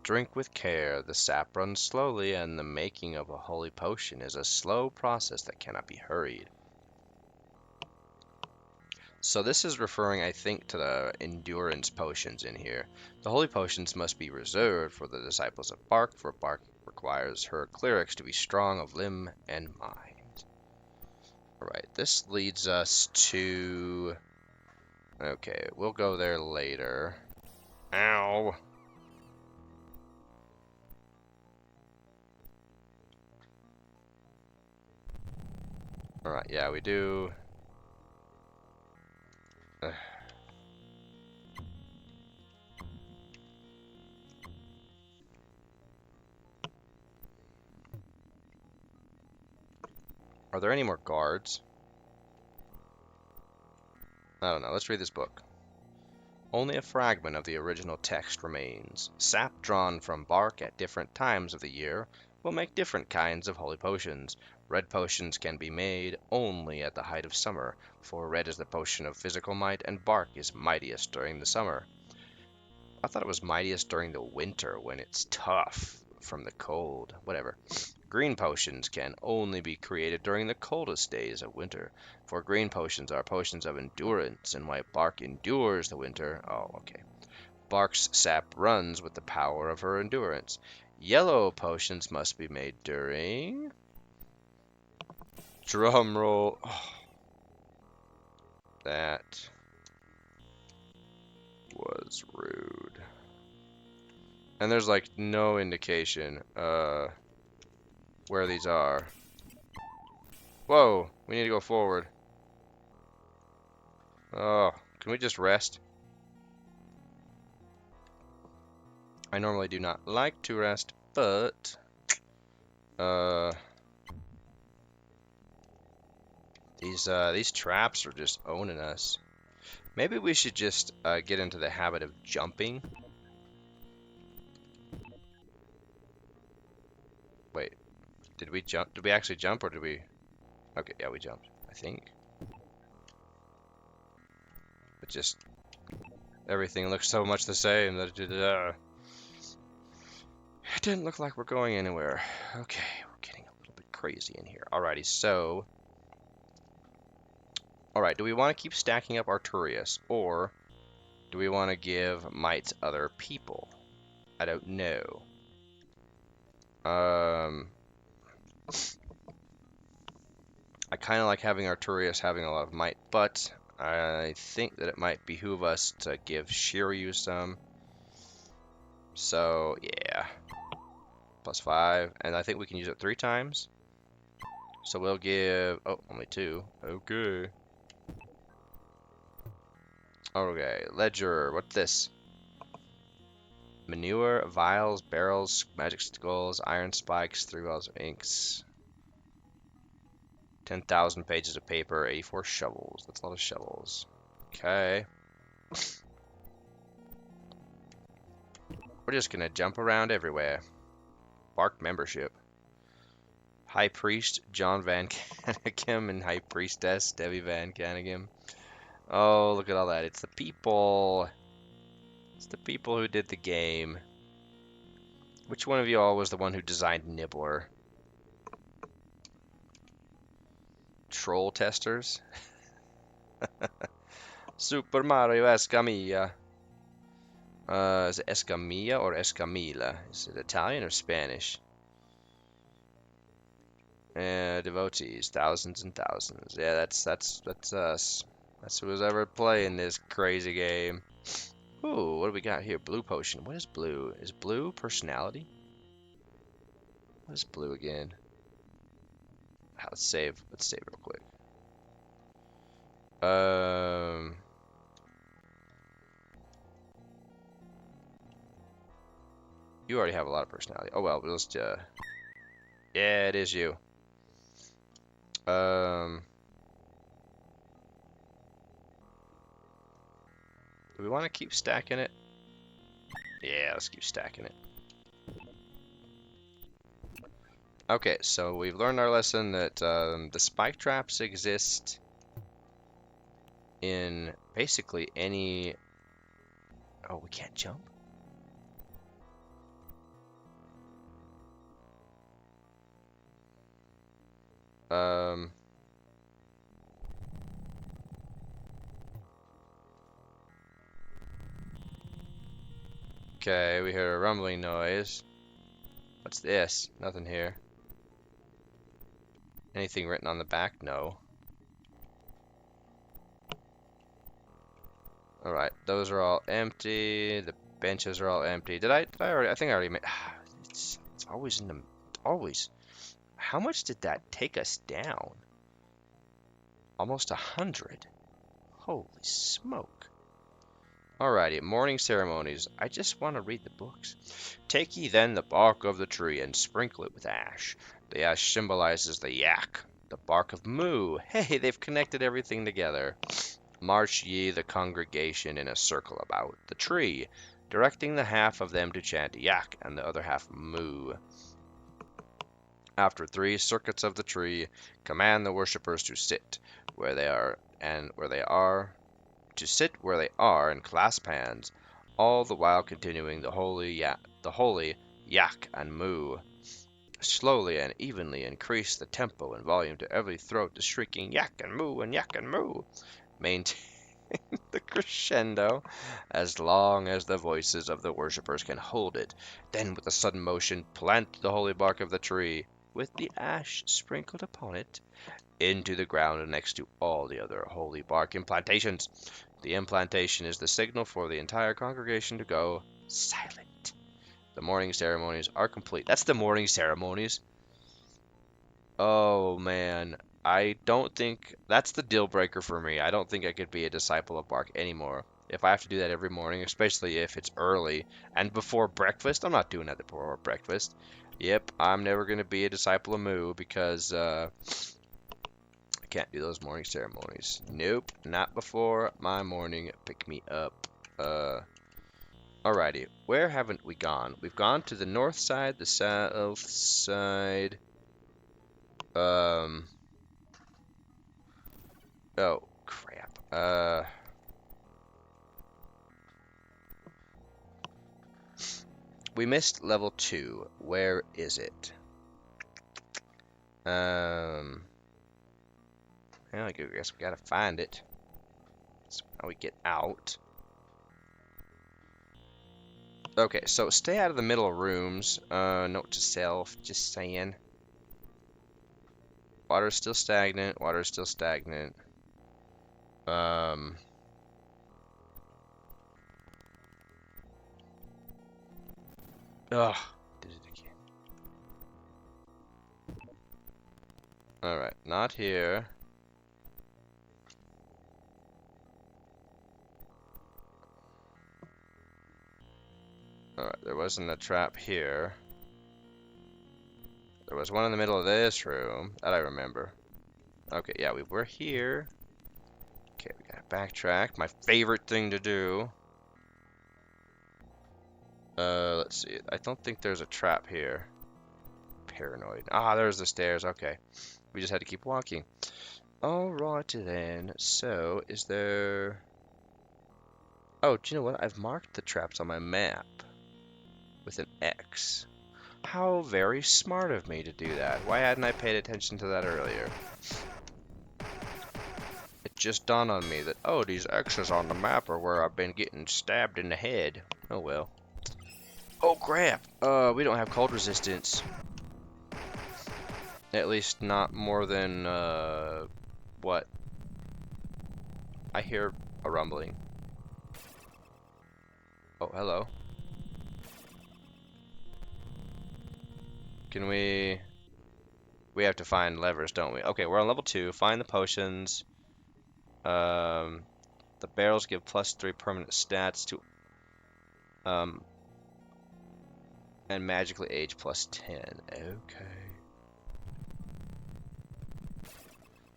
Drink with care. The sap runs slowly, and the making of a holy potion is a slow process that cannot be hurried. So this is referring, I think, to the endurance potions in here. The holy potions must be reserved for the disciples of Bark, for Bark requires her clerics to be strong of limb and mind. Alright, this leads us to... Okay, we'll go there later. Ow! Alright, yeah, we do. Are there any more guards? I don't know. Let's read this book. Only a fragment of the original text remains. Sap drawn from bark at different times of the year will make different kinds of holy potions. Red potions can be made only at the height of summer, for red is the potion of physical might, and bark is mightiest during the summer. I thought it was mightiest during the winter when it's tough from the cold. Whatever. Green potions can only be created during the coldest days of winter, for green potions are potions of endurance, and white bark endures the winter. Oh, okay. Bark's sap runs with the power of her endurance. Yellow potions must be made during... Drum roll. Oh, that was rude. And there's like no indication where these are. Whoa, we need to go forward. Oh, can we just rest? I normally do not like to rest, but these traps are just owning us. Maybe we should just get into the habit of jumping. Wait, did we jump? Did we actually jump, or did we? Okay, yeah, we jumped, I think. But just everything looks so much the same that it didn't look like we're going anywhere. Okay, we're getting a little bit crazy in here. Alrighty, so... Alright, do we want to keep stacking up Arturius, or do we want to give might to other people? I don't know. I kind of like having Arturius having a lot of might, but I think that it might behoove us to give Shiryu some. So, yeah. +5, and I think we can use it 3 times. So we'll give... Oh, only 2. Okay. Okay, ledger. What's this? Manure, vials, barrels, magic skulls, iron spikes, 3 wells of inks. 10,000 pages of paper, 84 shovels. That's a lot of shovels. Okay. We're just gonna jump around everywhere. Bark membership. High Priest John Van Caneghem and High Priestess Debbie Van Caneghem. Oh, look at all that. It's the people. It's the people who did the game. Which one of you all was the one who designed Nibbler? Troll testers? Super Mario Escamilla. Is it Escamilla or Escamilla? Is it Italian or Spanish? Devotees, thousands and thousands. Yeah, that's us. That's who was ever playing this crazy game. Ooh, what do we got here? Blue potion. What is blue? Is blue personality? What is blue again? Let's save. Let's save real quick. You already have a lot of personality. Oh well, let's yeah, it is you. Do we want to keep stacking it? Yeah, let's keep stacking it. Okay, so we've learned our lesson that the spike traps exist in basically any... Oh, we can't jump? Okay, we heard a rumbling noise. What's this? Nothing here. Anything written on the back? No. Alright, those are all empty. The benches are all empty. Did I already? I think I already made... It's always in the... Always. How much did that take us down? Almost 100. Holy smoke. Alrighty, morning ceremonies. I just want to read the books. Take ye then the bark of the tree and sprinkle it with ash. The ash symbolizes the yak. The bark of moo. Hey, they've connected everything together. March ye the congregation in a circle about the tree, directing the half of them to chant yak and the other half moo. After 3 circuits of the tree, command the worshippers to sit where they are and clasp hands, all the while continuing the holy yak and moo. Slowly and evenly increase the tempo and volume to every throat, the shrieking yak and moo and yak and moo. Maintain the crescendo as long as the voices of the worshippers can hold it. Then, with a sudden motion, plant the holy bark of the tree, with the ash sprinkled upon it, into the ground next to all the other holy bark implantations. The implantation is the signal for the entire congregation to go silent. The morning ceremonies are complete. That's the morning ceremonies. Oh man, I don't think that's the deal breaker for me. I don't think I could be a disciple of bark anymore. If I have to do that every morning, especially if it's early and before breakfast, I'm not doing that before breakfast. Yep, I'm never going to be a disciple of moo because I can't do those morning ceremonies. Nope, not before my morning pick me up. Alrighty, where haven't we gone? We've gone to the north side, the south side. Oh, crap. We missed level 2. Where is it? Well, I guess we gotta find it. That's how we get out. Okay, so stay out of the middle of rooms. Note to self, just saying. Water's still stagnant. Water's still stagnant. Ugh. Did it again. Alright, not here. Alright, there wasn't a trap here. There was one in the middle of this room. That I remember. Okay, yeah, we were here. Okay, we gotta backtrack. My favorite thing to do. Let's see. I don't think there's a trap here. paranoid. Ah, there's the stairs. Okay. We just had to keep walking. Alrighty then. So, is there... Oh, do you know what? I've marked the traps on my map with an X. How very smart of me to do that. Why hadn't I paid attention to that earlier? It just dawned on me that, oh, these X's on the map are where I've been getting stabbed in the head. Oh well. Oh crap! We don't have cold resistance. At least not more than, what? I hear a rumbling. Oh, hello. Can we... We have to find levers, don't we? Okay, we're on level 2. Find the potions. The barrels give +3 permanent stats to... and magically age +10. Okay.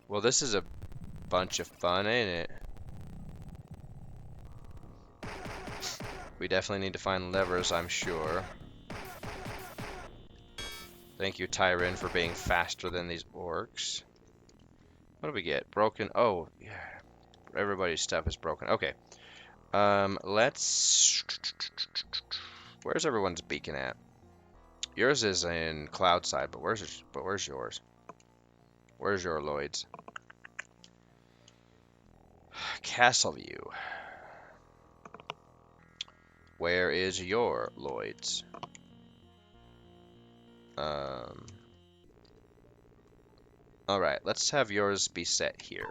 Well, this is a bunch of fun, ain't it? We definitely need to find levers, I'm sure. Thank you, Tyron, for being faster than these orcs. What do we get? Broken. Oh, yeah. Everybody's stuff is broken. Okay. Let's... Where's everyone's beacon at? Yours is in Cloudside, but where's yours? Where's your Lloyd's? Castleview. Where is your Lloyd's? Alright, let's have yours be set here.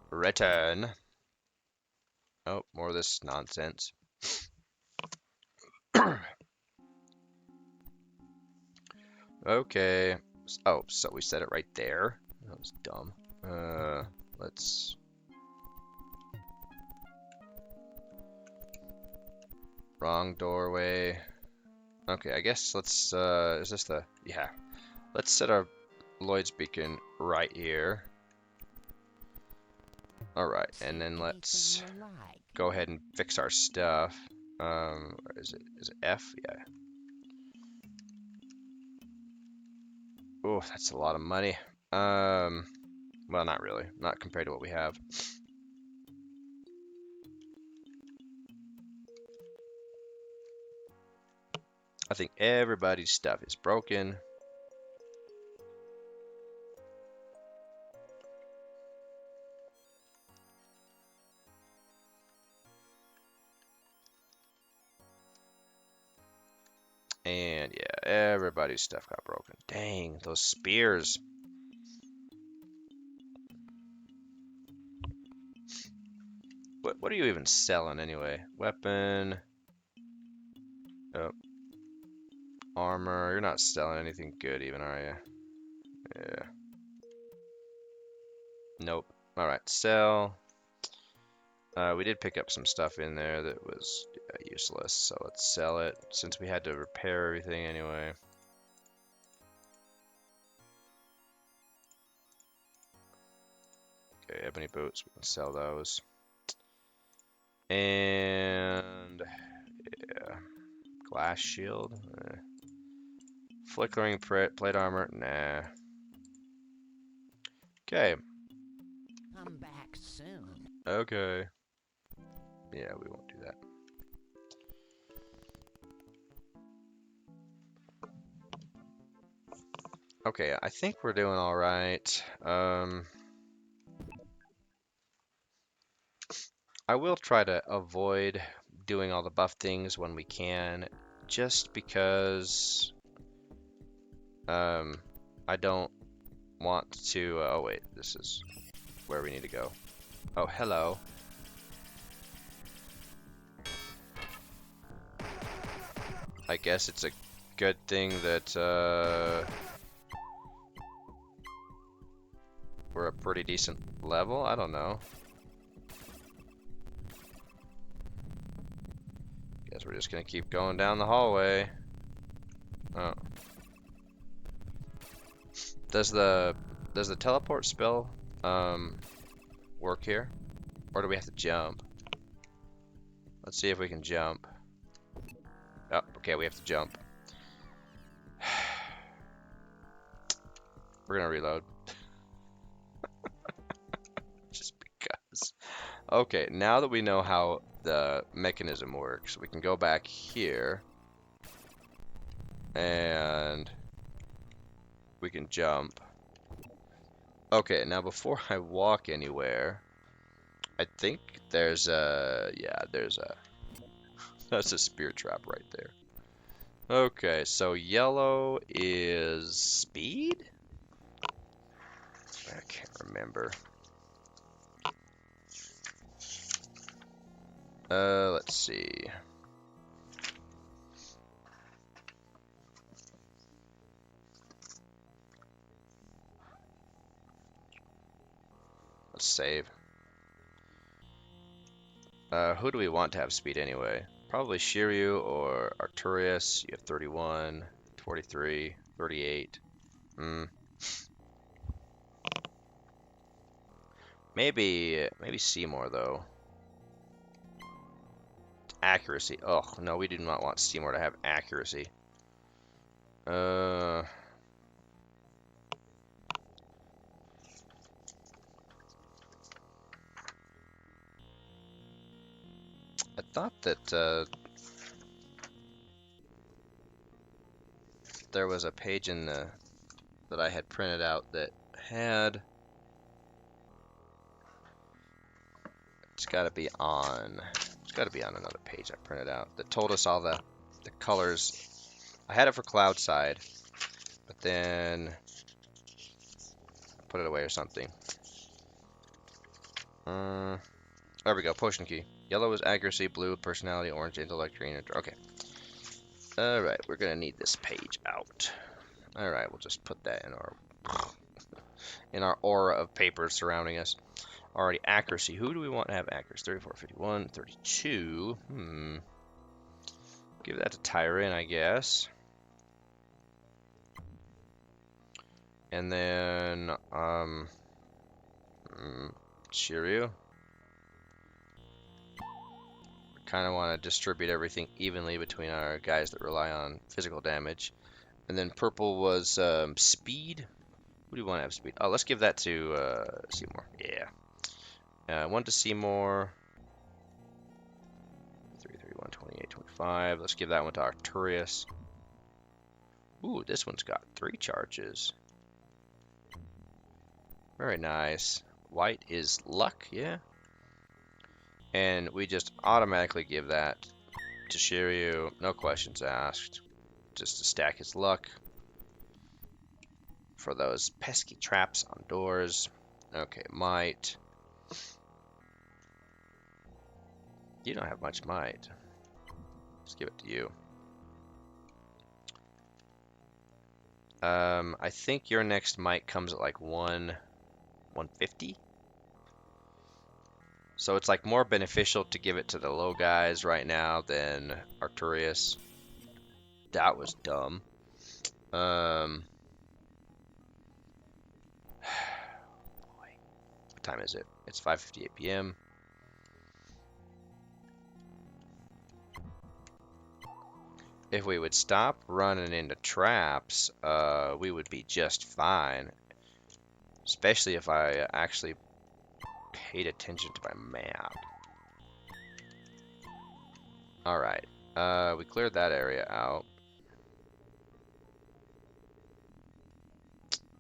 Return. Oh, more of this nonsense. Okay. Oh, so we set it right there. That was dumb. Let's... Wrong doorway. Okay, I guess let's, is this the... Yeah. Let's set our Lloyd's beacon right here. Alright, and then let's go ahead and fix our stuff. Is it F? Yeah. Oh, that's a lot of money. Well, not really. Not compared to what we have. I think everybody's stuff is broken. And yeah, everybody's stuff got broken. Dang, those spears. What are you even selling anyway? Weapon. Oh. Armor. You're not selling anything good even, are you? Yeah. Nope. Alright, sell. We did pick up some stuff in there that was useless, so let's sell it since we had to repair everything anyway. Okay, ebony boots, we can sell those. And yeah, glass shield. Flickering plate armor, nah. Okay. I'm back soon. Okay. Yeah, we won't do that. Okay, I think we're doing all right. I will try to avoid doing all the buff things when we can, just because I don't want to. Oh wait, this is where we need to go. Oh, hello. I guess it's a good thing that we're a pretty decent level. I don't know. Guess we're just gonna keep going down the hallway. Oh. Does the teleport spell work here? Or do we have to jump? Let's see if we can jump. Oh, okay, we have to jump. We're gonna reload. Just because. Okay, now that we know how the mechanism works, we can go back here. And we can jump. Okay, now before I walk anywhere, I think there's a... Yeah, there's a... That's a spear trap right there. Okay, so yellow is speed? I can't remember. Let's see. Let's save. Who do we want to have speed anyway? Probably Shiryu or Arturius. You have 31, 43, 38. Maybe Seymour though. Accuracy. Oh no, we do not want Seymour to have accuracy. I thought that there was a page in the that I had printed out that had. It's got to be on. It's got to be on another page I printed out that told us all the colors. I had it for cloud side, but then put it away or something. There we go. Potion key. Yellow is accuracy, blue personality, orange intellect, green. Okay. All right, we're gonna need this page out. All right, we'll just put that in our aura of papers surrounding us. Already accuracy. Who do we want to have accuracy? 34, 51, 32. Give that to Tyron, I guess. And then Shiryu. Kind of want to distribute everything evenly between our guys that rely on physical damage. And then purple was speed. Who do you want to have speed? Oh, let's give that to Seymour. Yeah. One to Seymour. 3, 31, 28, 25. Let's give that one to Arturius. Ooh, this one's got 3 charges. Very nice. White is luck, yeah. And we just automatically give that to Shiryu. No questions asked. Just to stack his luck for those pesky traps on doors. Okay, might. You don't have much might. Let's give it to you. I think your next might comes at like 150. So it's like more beneficial to give it to the low guys right now than Arturius. That was dumb. Boy. What time is it? It's 5:58 p.m. If we would stop running into traps, we would be just fine. Especially if I actually paid attention to my map. Alright, we cleared that area out.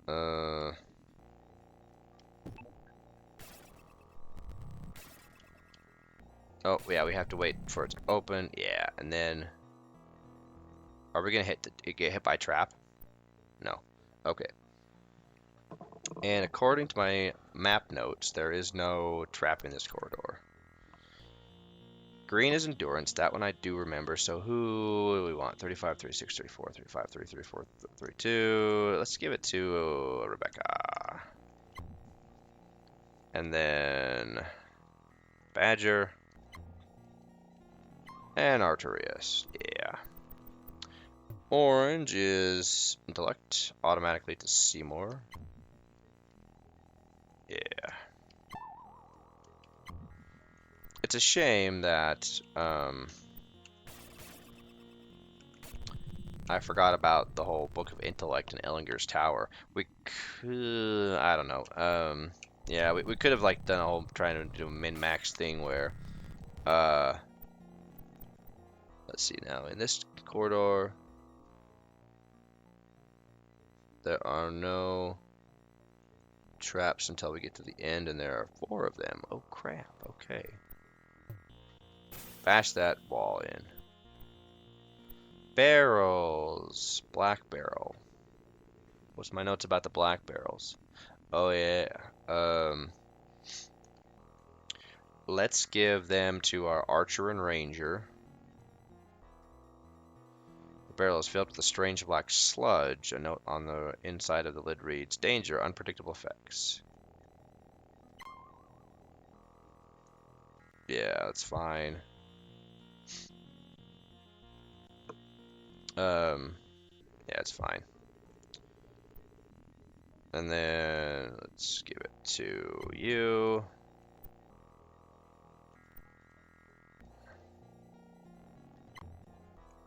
Oh, yeah, we have to wait for it to open. Yeah, and then... Are we gonna get hit by trap? No. Okay. And according to my map notes, there is no trap in this corridor. Green is endurance. That one I do remember. So who do we want? 35, 36, 34, 35, 33, 34, 32. Let's give it to Rebecca. And then Badger. And Arturius. Yeah. Orange is intellect. Automatically to Seymour. Yeah. It's a shame that I forgot about the whole Book of Intellect and Ellinger's Tower. We could, I don't know. Yeah, we could have like done a whole trying to do a min-max thing where, let's see now. In this corridor, there are no traps until we get to the end, and there are 4 of them. Oh crap! Okay. Bash that wall in. Barrels. Black barrel. What's my notes about the black barrels? Oh yeah. Let's give them to our archer and ranger. The barrel is filled with a strange black sludge. A note on the inside of the lid reads, "Danger, unpredictable effects." Yeah, that's fine. Yeah, it's fine. And then let's give it to you.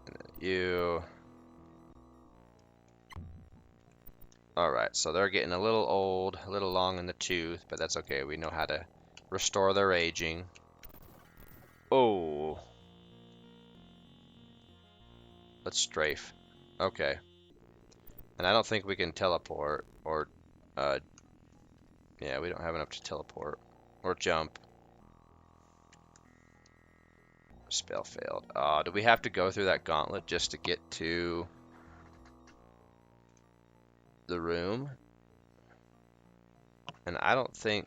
And then you. Alright, so they're getting a little old, a little long in the tooth, but that's okay. We know how to restore their aging. Oh. Let's strafe. Okay. And I don't think we can teleport or, yeah, we don't have enough to teleport or jump. Spell failed. Do we have to go through that gauntlet just to get to the room? And I don't think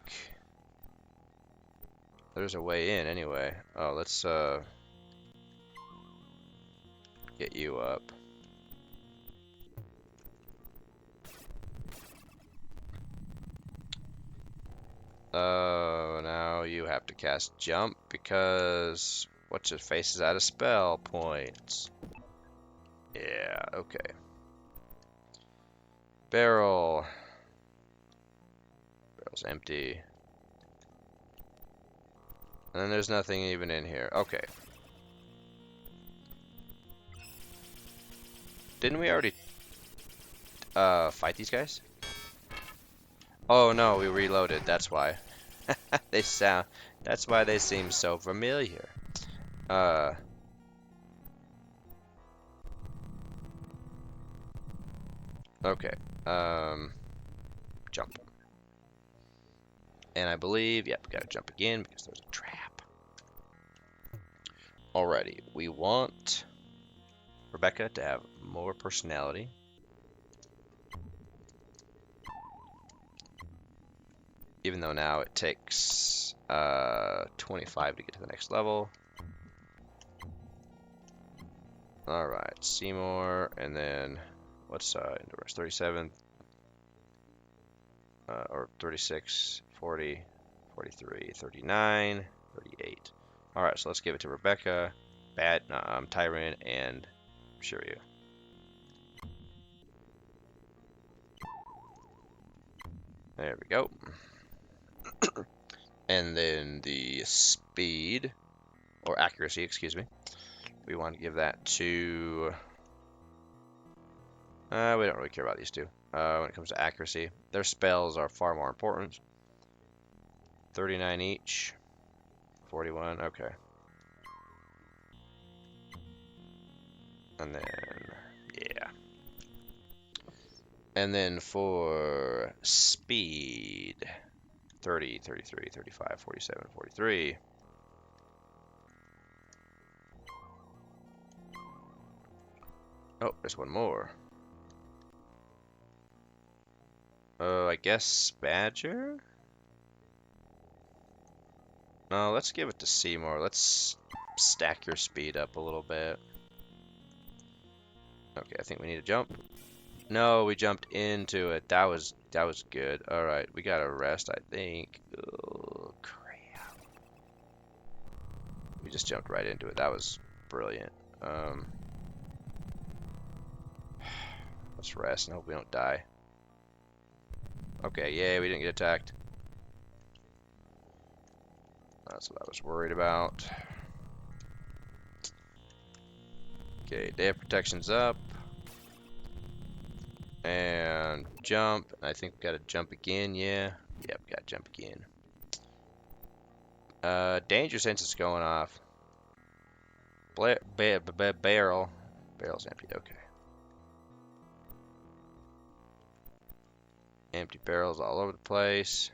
there's a way in anyway. Oh, let's get you up. Oh, now you have to cast jump because what's his face is out of spell points. Yeah, okay. Barrel. Barrel's empty. And then there's nothing even in here. Okay. Didn't we already fight these guys? Oh no, we reloaded, that's why. That's why they seem so familiar. Okay. Jump. And I believe, yep, we gotta jump again because there's a trap. Alrighty, we want Rebecca to have more personality. Even though now it takes 25 to get to the next level. Alright, Seymour, and then what's endurance? 37, or 36, 40, 43, 39, 38. Alright, so let's give it to Rebecca, Tyron, and Shiryu. There we go. And then the speed, or accuracy, excuse me. We want to give that to... we don't really care about these two. When it comes to accuracy, their spells are far more important. 39 each. 41, okay. And then, yeah. And then for speed, 30, 33, 35, 47, 43. Oh, there's one more. I guess Badger? No, let's give it to Seymour. Let's stack your speed up a little bit. Okay, I think we need to jump. No, we jumped into it. That was good. Alright, we gotta rest, I think. Oh, crap. We just jumped right into it. That was brilliant. Let's rest and hope we don't die. Okay, yay, we didn't get attacked. That's what I was worried about. Okay, day of protection's up. And jump. I think we gotta jump again, yeah. Yep, gotta jump again. Danger sense is going off. Barrel. Barrel's empty, okay. Empty barrels all over the place.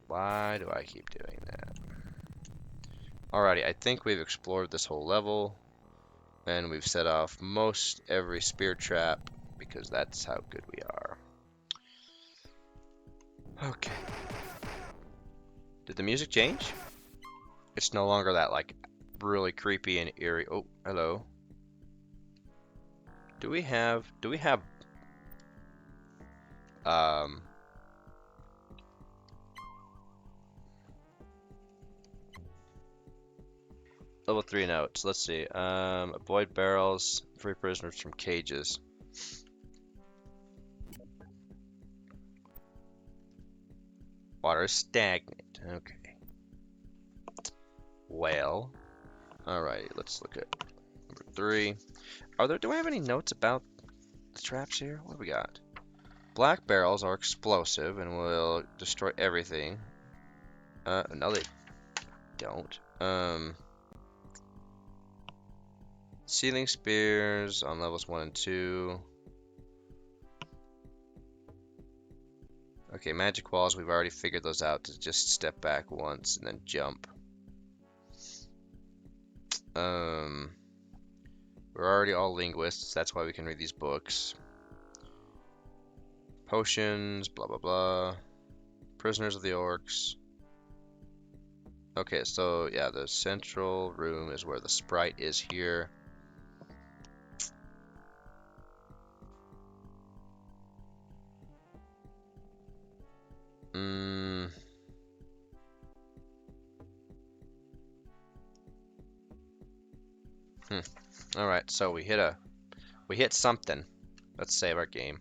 Why do I keep doing that? Alrighty, I think we've explored this whole level. And we've set off most every spear trap because that's how good we are. Okay. Did the music change? It's no longer that like really creepy and eerie. Oh, hello. Do we have level 3 notes. Let's see. Avoid barrels, free prisoners from cages. Water is stagnant. Okay. Well. Alright, let's look at number 3. Do I have any notes about the traps here? What do we got? Black barrels are explosive and will destroy everything. No, they don't. Ceiling spears on levels 1 and 2. Okay, magic walls, we've already figured those out to just step back once and then jump. We're already all linguists, that's why we can read these books. Potions, blah blah blah. Prisoners of the orcs. Okay, so yeah, the central room is where the sprite is here. Alright, so we hit something. Let's save our game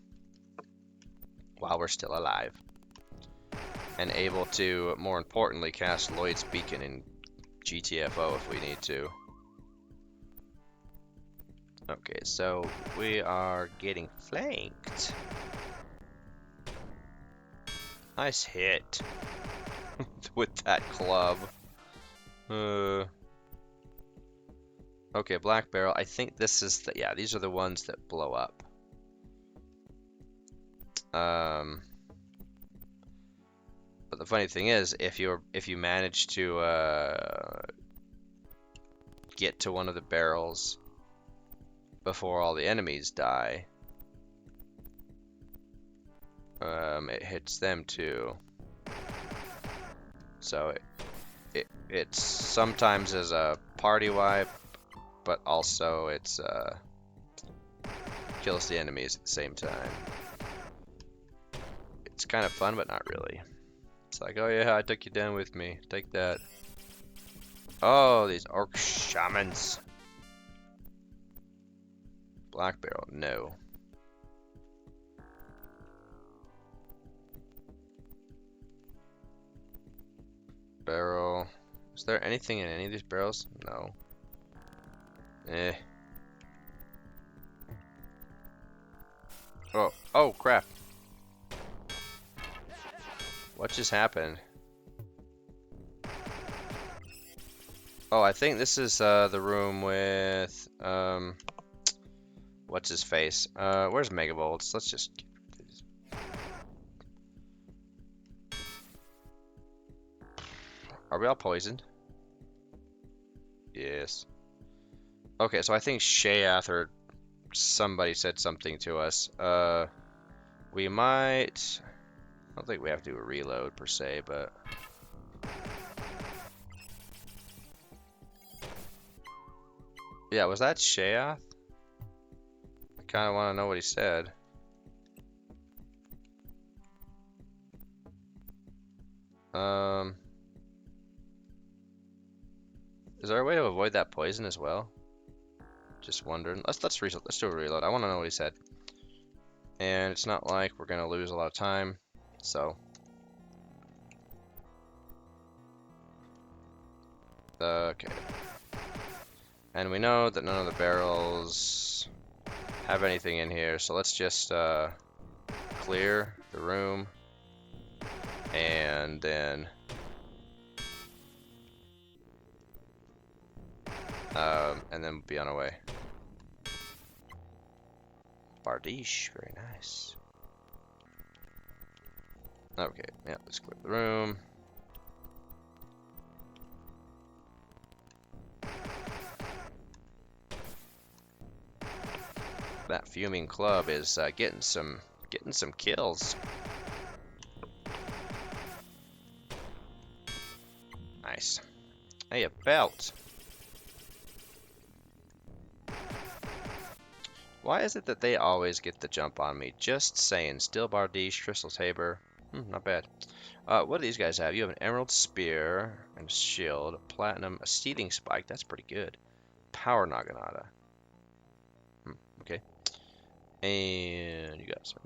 while we're still alive. And able to, more importantly, cast Lloyd's Beacon in GTFO if we need to. Okay, so we are getting flanked. Nice hit with that club. Okay, black barrel. I think this is the, yeah, these are the ones that blow up. But the funny thing is, if you manage to get to one of the barrels before all the enemies die, it hits them too. So it's sometimes as a party wipe, but also it's kills the enemies at the same time. It's kind of fun, but not really. It's like, oh yeah, I took you down with me. Take that. Oh, these orc shamans. Black barrel, no. Barrel. Is there anything in any of these barrels? No. Eh. Oh crap. What just happened? Oh, I think this is the room with what's his face? Where's Megabolts? Let's just Are we all poisoned? Yes. Okay, so I think Shayath or somebody said something to us. We might... I don't think we have to do a reload per se, but... Yeah, was that Shayath? I kind of want to know what he said. Is there a way to avoid that poison as well? Just wondering. Let's do a reload. I want to know what he said. And it's not like we're gonna lose a lot of time. So, okay. And we know that none of the barrels have anything in here, so let's just clear the room, and then be on our way. Bardiche, very nice. Okay, yeah, let's clear the room. That fuming club is getting some kills. Nice. Hey, a belt. Why is it that they always get the jump on me? Just saying. Steel Bardiche, Crystal Saber. Not bad. What do these guys have? You have an Emerald Spear and a Shield, a Platinum, a Seething Spike. That's pretty good. Power Naginata. Okay. And you got some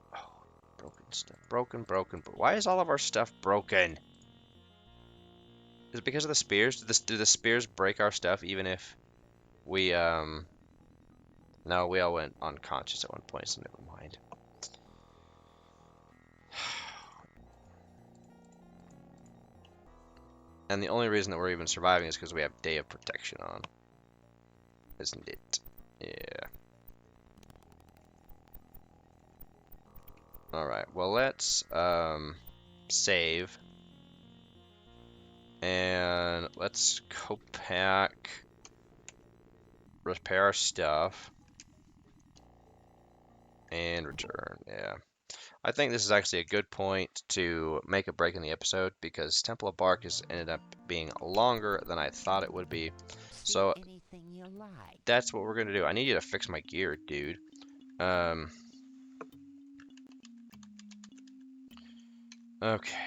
broken stuff. Broken. But why is all of our stuff broken? Is it because of the spears? Do the spears break our stuff even if we no, we all went unconscious at one point, so never mind. And the only reason that we're even surviving is because we have Day of Protection on. Isn't it? Yeah. Alright, well let's save. And let's go back, repair our stuff, and return. Yeah. I think this is actually a good point to make a break in the episode because Temple of Bark has ended up being longer than I thought it would be. So anything you like. That's what we're going to do. I need you to fix my gear, dude. Okay.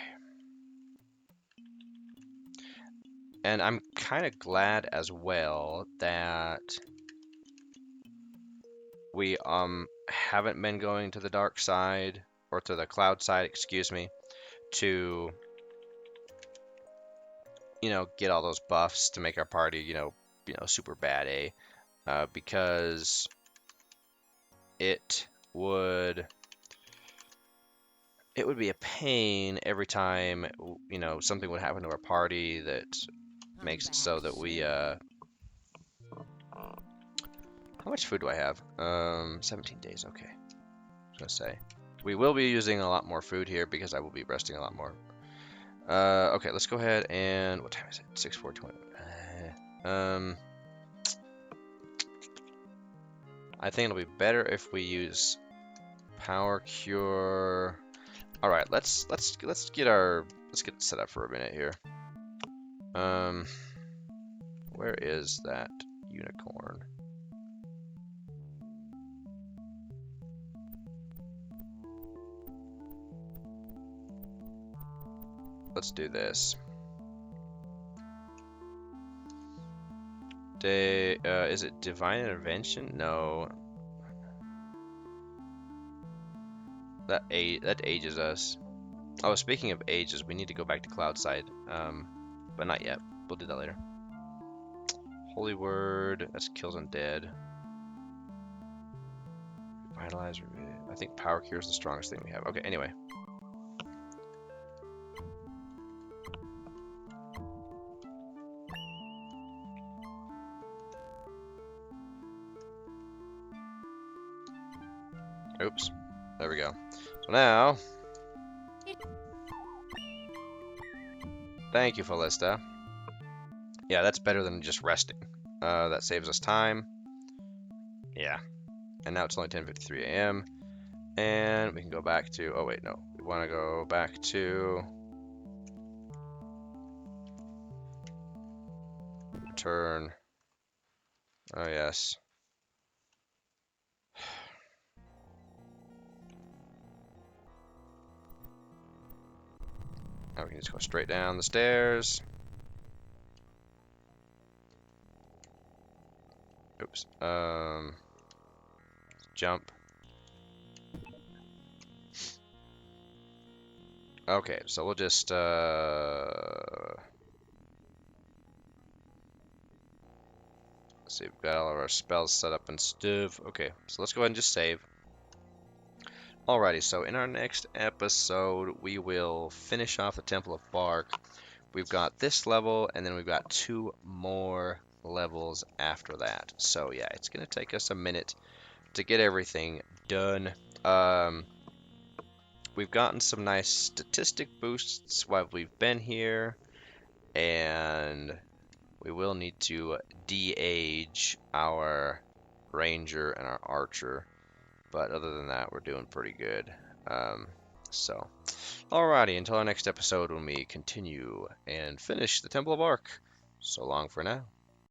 And I'm kind of glad as well that we haven't been going to the dark side, or to the cloud side, excuse me, to, you know, get all those buffs to make our party, you know, super bad, because it would be a pain every time, you know, something would happen to our party that makes it so that we how much food do I have? 17 days, okay. I was gonna say we will be using a lot more food here because I will be resting a lot more. Okay, let's go ahead and what time is it? 6:4:20. I think it'll be better if we use power cure. All right, let's get it set up for a minute here. Where is that unicorn? Let's do this. Is it Divine Intervention? No. That ages us. Oh, speaking of ages, we need to go back to Cloudside. But not yet. We'll do that later. Holy Word. That's kills undead. Revitalize. I think Power Cure is the strongest thing we have. Okay, anyway. Oops. There we go. So now... Thank you, Felista. Yeah, that's better than just resting. That saves us time. Yeah. And now it's only 10:53 a.m. And we can go back to... Oh, wait, no. We want to go back to... Return. Oh, yes. Now we can just go straight down the stairs. Oops. Jump. Okay, so we'll just let's see, we've got all of our spells set up and stuff. Okay, so let's go ahead and just save. Alrighty, so in our next episode, we will finish off the Temple of Bark. We've got this level, and then we've got 2 more levels after that. So yeah, it's going to take us a minute to get everything done. We've gotten some nice statistic boosts while we've been here, and we will need to de-age our ranger and our archer. But other than that, we're doing pretty good. So, alrighty, until our next episode when we continue and finish the Temple of Ark. So long for now.